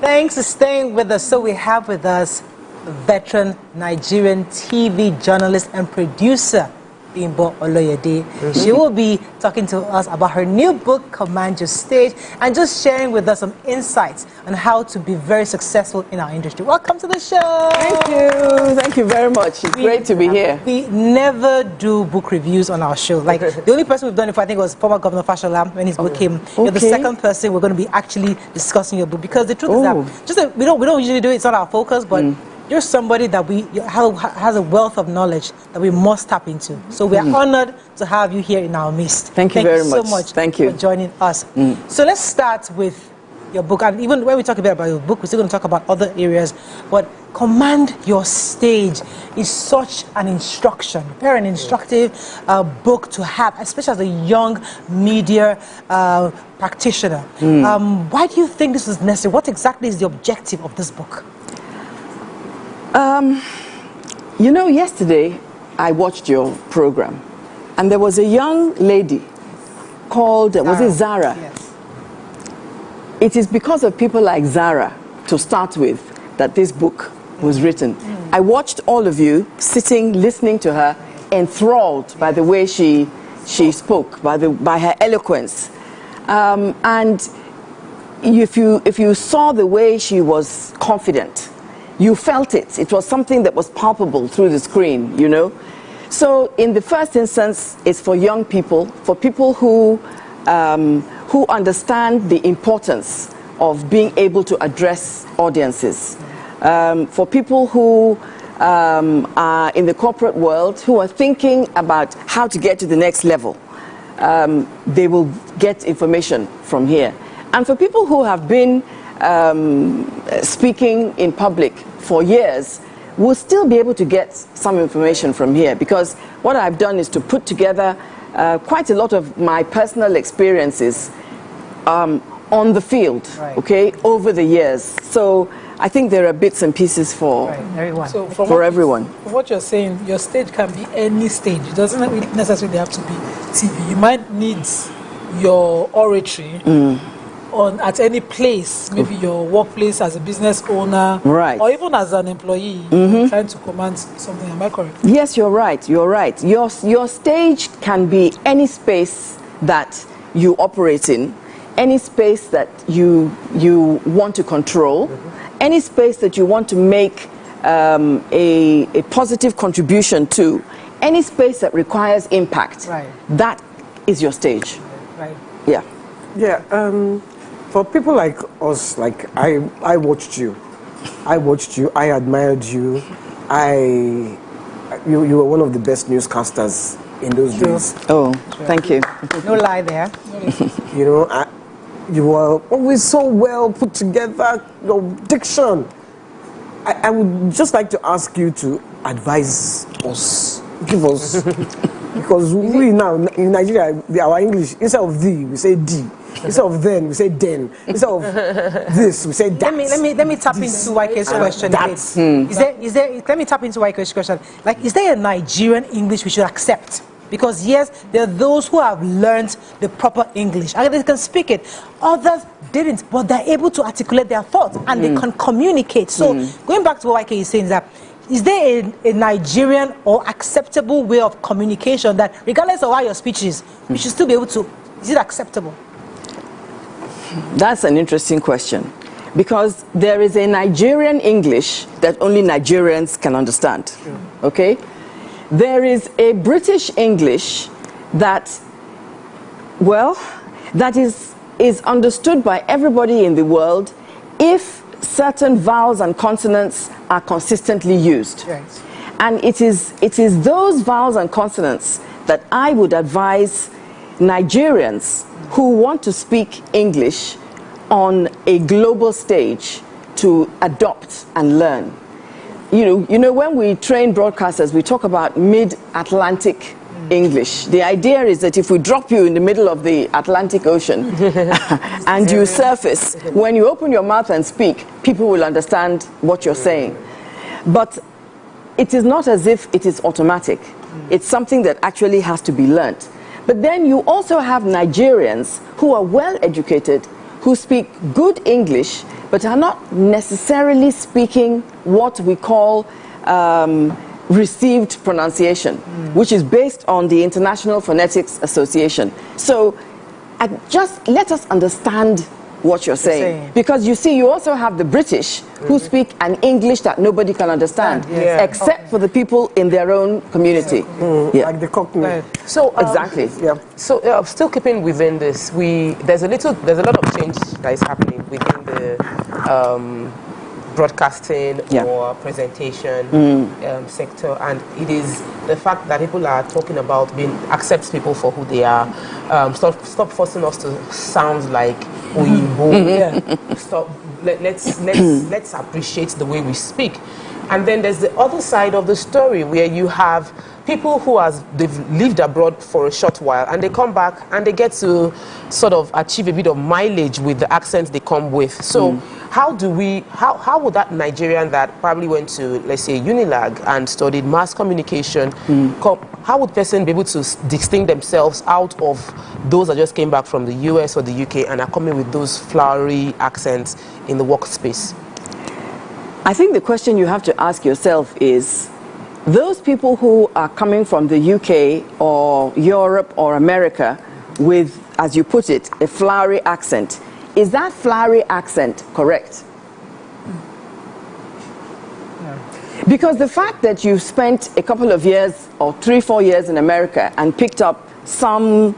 Thanks for staying with us. So we have with us a veteran Nigerian TV journalist and producer, Bimbo Oloyede. She will be talking to us about her new book, Command Your Stage, and just sharing with us some insights on how to be very successful in our industry. Welcome to the show. Thank you. Thank you very much. It's great to be here. We never do book reviews on our show. Like, the only person we've done it for, I think, was former Governor Fashola when his book came. You're the second person we're going to be actually discussing your book, because the truth is that, just that we don't usually do it, it's not our focus, but you're somebody that has a wealth of knowledge that we must tap into. So we are honored to have you here in our midst. Thank you very so much. much Thank you for joining us. So let's start with your book. And even when we talk a bit about your book, we're still going to talk about other areas. But Command Your Stage is such an instruction, very an instructive book to have, especially as a young media practitioner. Why do you think this is necessary? What exactly is the objective of this book? You know, yesterday I watched your program, and there was a young lady called, was it Zara? Yes. It is because of people like Zara, to start with, that this book was written. I watched all of you sitting, listening to her, enthralled by the way she spoke, by her eloquence. And if you saw the way she was confident, you felt it. It was something that was palpable through the screen, you know. So in the first instance, it's for young people, for people who understand the importance of being able to address audiences, for people who are in the corporate world, who are thinking about how to get to the next level. They will get information from here. And for people who have been speaking in public for years, will still be able to get some information from here, because what I've done is to put together quite a lot of my personal experiences on the field, okay, over the years. So I think there are bits and pieces for everyone. So for everyone. From what you're saying, your stage can be any stage. It doesn't necessarily have to be TV. You might need your oratory at any place, maybe your workplace as a business owner, or even as an employee trying to command something. Am I correct? Yes, you're right. You're right. Your stage can be any space that you operate in, any space that you want to control, any space that you want to make a positive contribution to, any space that requires impact. That is your stage. Yeah. Yeah. For people like us, like I watched you. I admired you. You were one of the best newscasters in those days. Oh, thank you. No lie there. You know, you were always so well put together. Your diction. I would just like to ask you to advise us, give us, because we now in Nigeria, our English, instead of thee, we say D. Instead of then, we say den. Instead of this, we say that. Let me tap into YK's question. Let me tap into YK's question. Like, is there a Nigerian English we should accept? Because yes, there are those who have learned the proper English and they can speak it. Others didn't, but they're able to articulate their thoughts and they can communicate. So going back to what YK is saying, is that is there a Nigerian or acceptable way of communication that, regardless of how your speech is, you should still be able to? Is it acceptable? That's an interesting question, because there is a Nigerian English that only Nigerians can understand. Okay? There is a British English that, well, that is understood by everybody in the world if certain vowels and consonants are consistently used. And it is those vowels and consonants that I would advise Nigerians who want to speak English on a global stage to adopt and learn. You know, when we train broadcasters, we talk about mid-Atlantic English. The idea is that if we drop you in the middle of the Atlantic Ocean and you surface, when you open your mouth and speak, people will understand what you're saying. But it is not as if it is automatic. It's something that actually has to be learnt. But then you also have Nigerians who are well educated, who speak good English, but are not necessarily speaking what we call received pronunciation, which is based on the International Phonetics Association. So just let us understand what you're saying. Because you see, you also have the British who speak an English that nobody can understand, except for the people in their own community. Like the Cockney. So exactly. So still keeping within this, there's a lot of change that is happening within the broadcasting or presentation sector, and it is the fact that people are talking about accept people for who they are. Stop forcing us to sound like Oyibo. Stop. Let's appreciate the way we speak. And then there's the other side of the story where you have people they've lived abroad for a short while and they come back and they get to sort of achieve a bit of mileage with the accents they come with. So how would that Nigerian that probably went to, let's say, Unilag and studied mass communication, how would person be able to distinct themselves out of those that just came back from the US or the UK and are coming with those flowery accents in the workspace? I think the question you have to ask yourself is, those people who are coming from the UK or Europe or America with, as you put it, a flowery accent, is that flowery accent correct? Because the fact that you spent a couple of years or 3-4 years in America and picked up some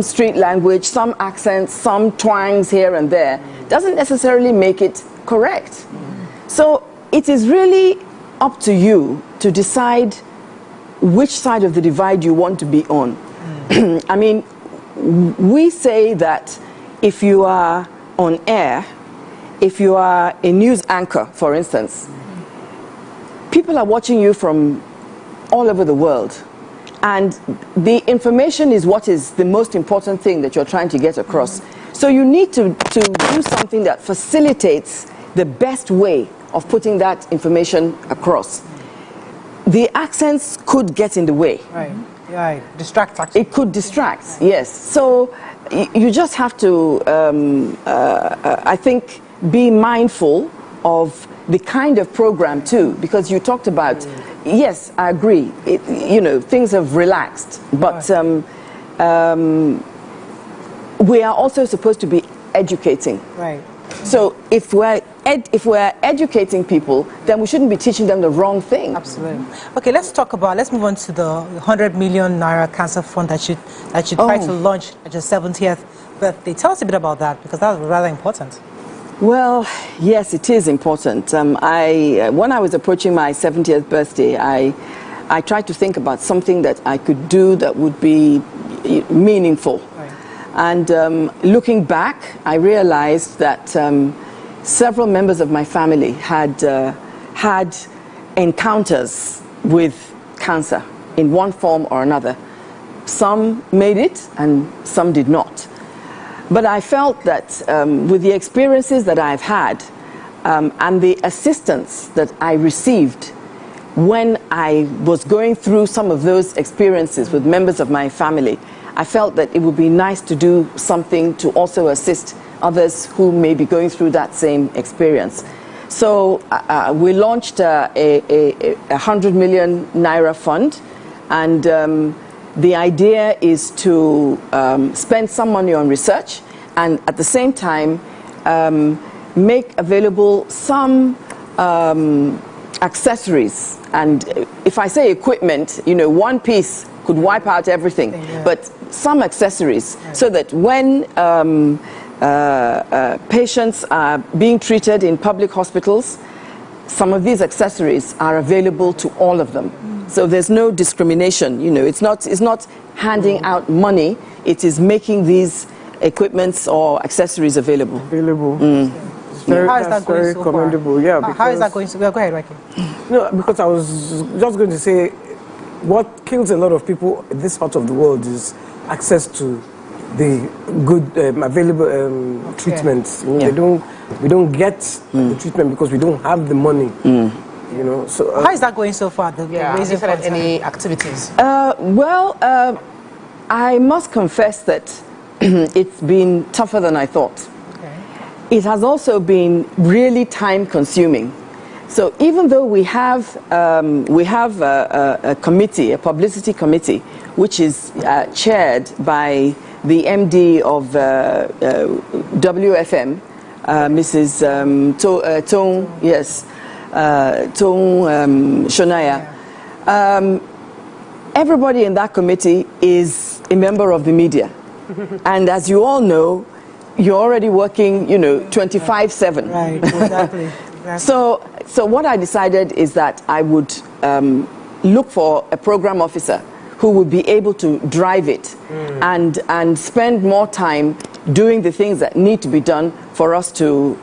street language, some accents, some twangs here and there, doesn't necessarily make it correct. So it is really up to you to decide which side of the divide you want to be on. I mean, we say that if you are on air, if you are a news anchor, for instance, people are watching you from all over the world. And the information is what is the most important thing that you're trying to get across. So you need to do something that facilitates the best way of putting that information across. The accents could get in the way. Right. Yeah, distract actually. It could distract, yes. So you just have to, I think, be mindful of the kind of program too, because you talked about, yes, I agree, things have relaxed, but we are also supposed to be educating. Right. So if we're educating people, then we shouldn't be teaching them the wrong thing. Absolutely. Okay, let's move on to the 100 million naira cancer fund that you tried to launch at your 70th birthday. Tell us a bit about that, because that was rather important. Well, yes, it is important. When I was approaching my 70th birthday, I tried to think about something that I could do that would be meaningful. Right. And looking back, I realized that several members of my family had had encounters with cancer in one form or another. Some made it and some did not. But I felt that with the experiences that I've had and the assistance that I received when I was going through some of those experiences with members of my family, I felt that it would be nice to do something to also assist others who may be going through that same experience. So we launched a 100 million naira fund, and the idea is to spend some money on research and at the same time make available some accessories. And if I say equipment, one piece could wipe out everything, but some accessories so that when patients are being treated in public hospitals, some of these accessories are available to all of them. So there's no discrimination. It's not handing out money. It is making these equipments or accessories available. That's very commendable. Yeah. How is that going to? Go ahead, Raiki. No, because I was just going to say, what kills a lot of people in this part of the world is access to the good available treatments. We don't get the treatment because we don't have the money. So how is that going so far? Have you had any activities? I must confess that it's been tougher than I thought. It has also been really time-consuming. So even though we have a committee, a publicity committee, which is chaired by the MD of WFM, Mrs. Shonaya. Everybody in that committee is a member of the media. And as you all know, you're already working, 25/7. Right, exactly. So what I decided is that I would look for a program officer who would be able to drive it and spend more time doing the things that need to be done for us to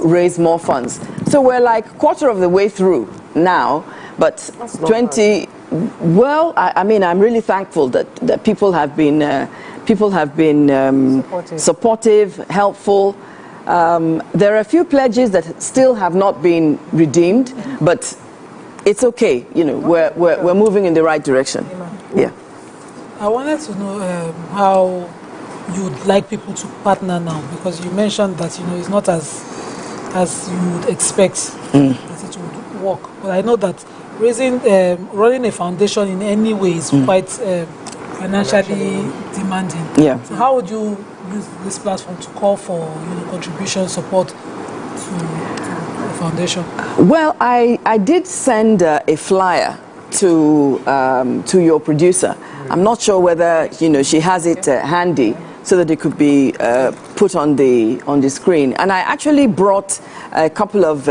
raise more funds. So we're like quarter of the way through now, but 20. Well, I mean, I'm really thankful that people have been supportive, helpful. There are a few pledges that still have not been redeemed, but it's okay. We're moving in the right direction. Yeah. I wanted to know how you'd like people to partner now, because you mentioned that it's not as you would expect that it would work. But I know that running a foundation in any way is quite financially demanding. Yeah. So how would you use this platform to call for contribution support to the foundation? Well, I did send a flyer to your producer. I'm not sure whether she has it handy so that it could be put on the screen. And I actually brought a couple of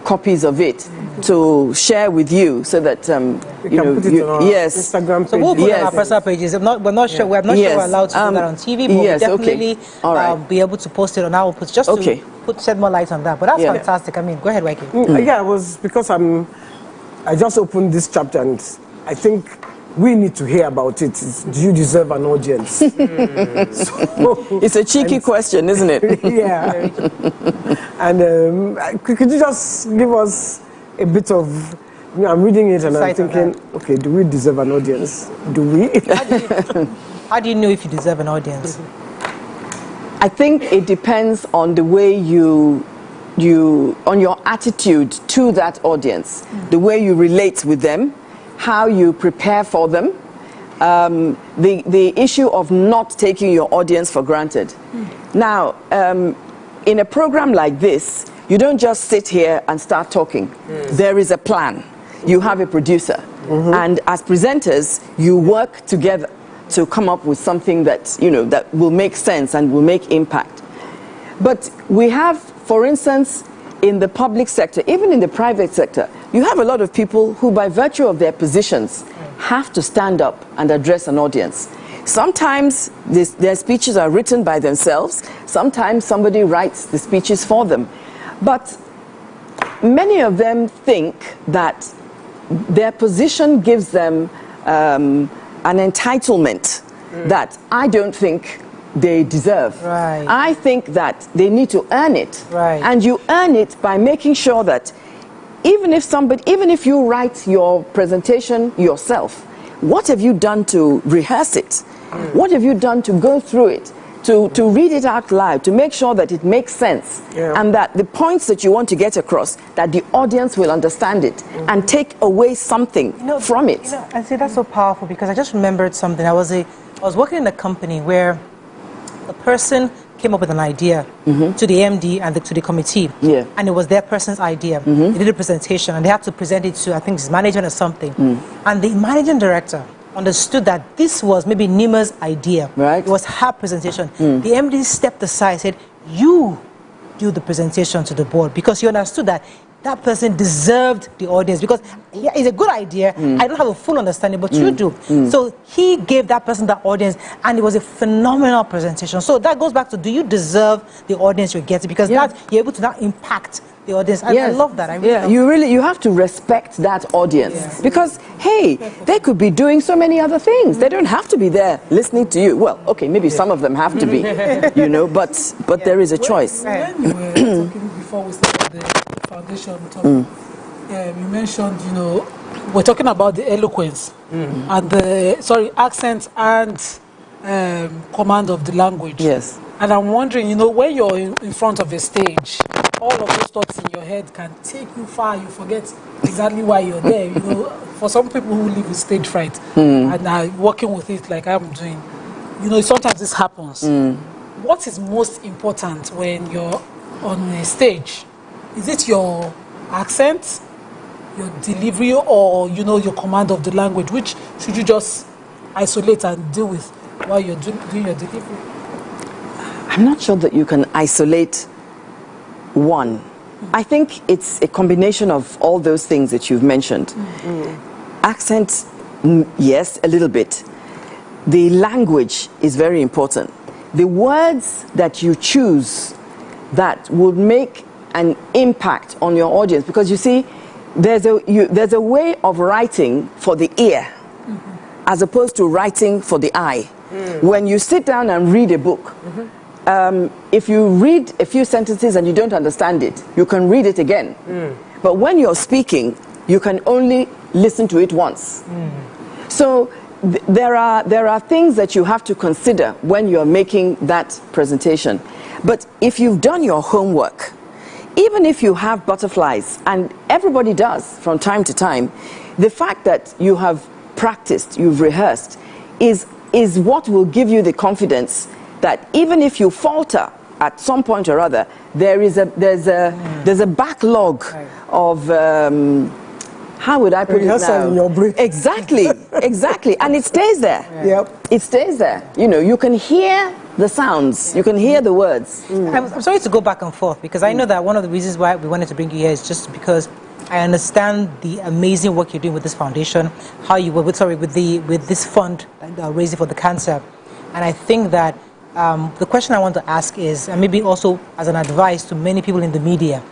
copies of it to share with you, so that we can put it on our Instagram page. So we'll put it on our personal pages. We're not sure. We're not sure we're allowed to do that on TV, but we'll definitely be able to post it on our page just to shed more light on that. But that's fantastic. I mean, go ahead, Waike. Yeah, it was because I just opened this chapter, and I think we need to hear about it. Do you deserve an audience? So, it's a cheeky question, isn't it? Yeah. And could you just give us a bit of... I'm reading it and I'm thinking, okay, do we deserve an audience? Do we? How do you know if you deserve an audience? I think it depends on the way on your attitude to that audience, the way you relate with them, how you prepare for them, the issue of not taking your audience for granted. Now, in a program like this, you don't just sit here and start talking. There is a plan. You have a producer. And as presenters, you work together to come up with something that, that will make sense and will make impact. But we have, for instance, in the public sector, even in the private sector, you have a lot of people who, by virtue of their positions, have to stand up and address an audience. Sometimes their speeches are written by themselves. Sometimes somebody writes the speeches for them. But many of them think that their position gives them an entitlement that I don't think they deserve. Right. I think that they need to earn it. Right. And you earn it by making sure that even if you write your presentation yourself, what have you done to rehearse it? What have you done to go through it? To read it out loud, to make sure that it makes sense, and that the points that you want to get across, that the audience will understand it and take away something from it. I say that's so powerful, because I just remembered something. I was working in a company where the person came up with an idea to the MD and to the committee, and it was their person's idea. They did a presentation, and they had to present it to, I think, his management or something. And the managing director understood that this was maybe Nima's idea. It was her presentation. The MD stepped aside and said, you do the presentation to the board, because he understood that that person deserved the audience, because it's a good idea. I don't have a full understanding, but you do. So he gave that person the audience, and it was a phenomenal presentation. So that goes back to, do you deserve the audience you're getting? Because that you're able to now impact the audience. I love that. I really love you have to respect that audience, because hey, they could be doing so many other things. They don't have to be there listening to you. Well, okay, maybe some of them have to be, but there is a choice. When you were talking before we started the foundation topic, you mentioned, we're talking about the eloquence and the accent and command of the language. Yes. And I'm wondering, when you're in front of a stage, all of those thoughts in your head can take you far. You forget exactly why you're there. For some people who live with stage fright and are working with it like I'm doing, sometimes this happens. What is most important when you're on a stage? Is it your accent, your delivery, or your command of the language? Which should you just isolate and deal with while you're doing your delivery? I'm not sure that you can isolate one. I think it's a combination of all those things that you've mentioned. Accent, yes, a little bit. The language is very important. The words that you choose that would make an impact on your audience, because you see, there's a way of writing for the ear as opposed to writing for the eye. When you sit down and read a book, if you read a few sentences and you don't understand it, you can read it again. But when you're speaking, you can only listen to it once. So there are things that you have to consider when you're making that presentation. But if you've done your homework, even if you have butterflies, and everybody does from time to time, the fact that you have practiced, you've rehearsed, is what will give you the confidence that even if you falter at some point or other, there's a backlog of how would I put it now? In your brain. Exactly, exactly. And it stays there. Yep. It stays there. You know, you can hear the sounds, you can hear the words. I'm sorry to go back and forth, because I know that one of the reasons why we wanted to bring you here is just because I understand the amazing work you're doing with this foundation, how you work with this fund raising for the cancer. And I think that the question I want to ask is, and maybe also as an advice to many people in the media,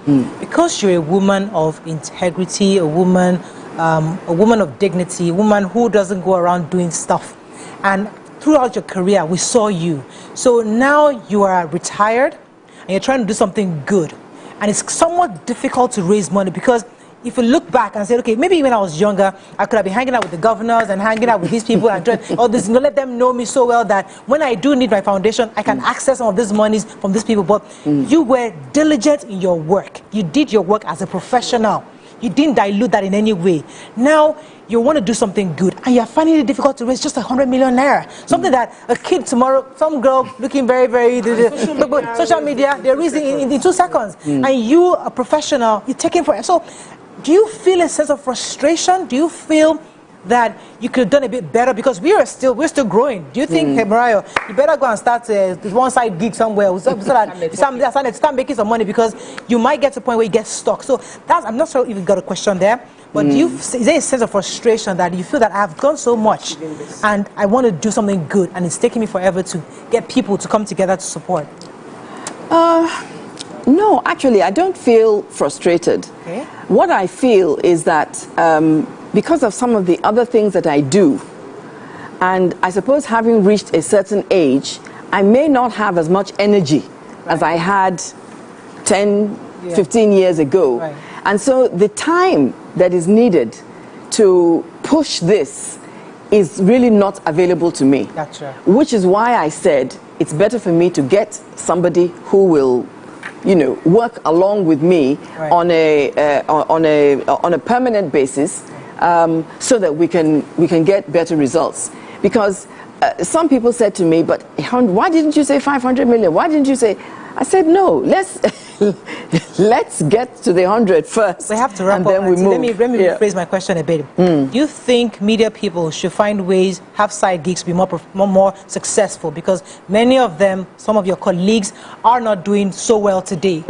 because you're a woman of integrity, a woman of dignity, a woman who doesn't go around doing stuff, and throughout your career we saw you. So now you are retired and you're trying to do something good, and it's somewhat difficult to raise money, because if you look back and say, okay, maybe when I was younger, I could have been hanging out with the governors and hanging out with these people and trying all this, let them know me so well that when I do need my foundation, I can access some of these monies from these people. But you were diligent in your work. You did your work as a professional. You didn't dilute that in any way. Now you want to do something good, and you're finding it difficult to raise just 100 million naira. Something that a kid tomorrow, some girl looking very, social media, they're raising in 2 seconds. And you, a professional, you're taking for it. So do you feel a sense of frustration? Do you feel that you could have done a bit better? Because we're still growing. Do you think, hey, Mariah, you better go and start one side gig somewhere so that you start making some money, because you might get to a point where you get stuck. So I'm not sure if you've got a question there, but is there a sense of frustration that you feel that I've done so much and I want to do something good, and it's taking me forever to get people to come together to support? No, actually, I don't feel frustrated. Okay. What I feel is that because of some of the other things that I do, and I suppose having reached a certain age, I may not have as much energy as I had 10, 15 years ago. Right. And so the time that is needed to push this is really not available to me. Gotcha. Which is why I said it's better for me to get somebody who will, work along with me on a permanent basis, so that we can get better results. Because some people said to me, "But why didn't you say 500 million? Why didn't you say?" I said, "No, let's get to the 100 first. We have to wrap and up. Then we move." Let me rephrase my question a bit. Do you think media people should find ways, have side gigs, be more successful? Because many of them, some of your colleagues, are not doing so well today.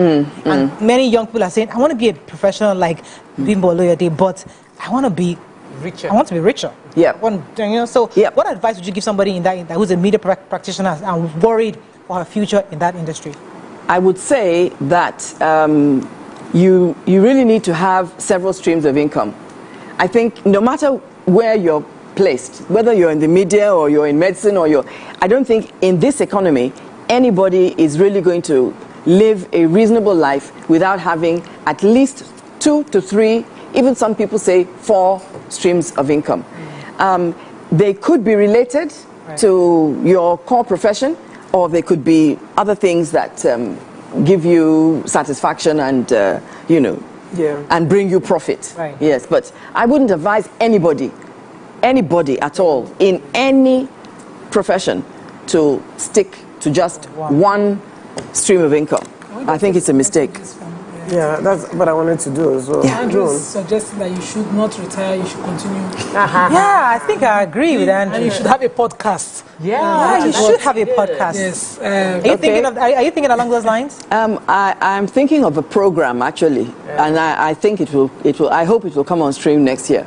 And many young people are saying, "I want to be a professional like Bimbo Loyode, but I want to be richer. I want to be richer." Yeah. So what advice would you give somebody in that who's a media practitioner and worried for her future in that industry? I would say that you really need to have several streams of income. I think no matter where you're placed, whether you're in the media or you're in medicine I don't think in this economy anybody is really going to live a reasonable life without having at least 2 to 3, even some people say 4 streams of income. They could be related to your core profession, or they could be other things that give you satisfaction and, and bring you profit. Right. Yes, but I wouldn't advise anybody at all in any profession to stick to just one stream of income. I think it's a mistake. Yeah, that's what I wanted to do as well. Andrew's suggesting that you should not retire, you should continue. Yeah, I think I agree with Andrew. And you should have a podcast. Yeah, you should have a podcast. Yes. Are you thinking along those lines? I'm thinking of a program actually, and I think it will. I hope it will come on stream next year.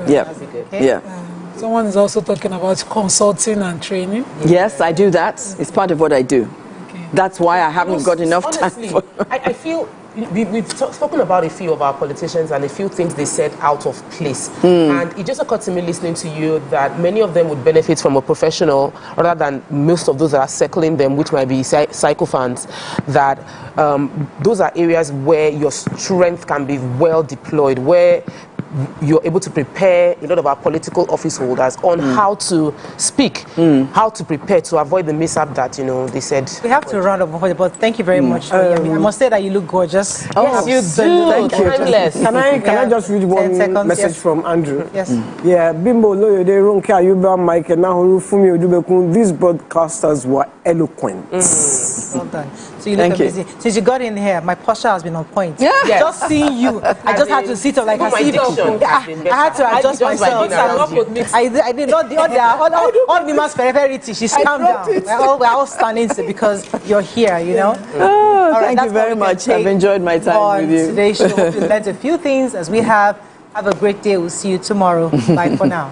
Yeah. Someone is also talking about consulting and training. Yes, I do that. It's part of what I do. That's why I haven't got enough time. I feel we've spoken about a few of our politicians and a few things they said out of place. And it just occurred to me listening to you that many of them would benefit from a professional rather than most of those that are circling them, which might be sycophants, that those are areas where your strength can be well deployed, where you're able to prepare a lot of our political office holders on how to speak, how to prepare to avoid the mishap that, they said. We have to round up, but thank you very much. I must say that you look gorgeous. Yes, you do. Timeless. Can I just read one message from Andrew? Yes. Yeah, Bimbo Loyode, Ronke Ayuba, Mike, and Nahuru Fumi Odubekun, these broadcasters were eloquent. Well done. So you look amazing. Since you got in here, my posture has been on point. Yeah. Yes. Just seeing you, I just had to sit up like a seat. I had to adjust myself. I did not all the mass periphery. She's calm down. We're all standing because you're here, you know. Oh, thank you very much. I've enjoyed my time with you. Today's show, we learned a few things as we have. Have a great day. We'll see you tomorrow. Bye for now.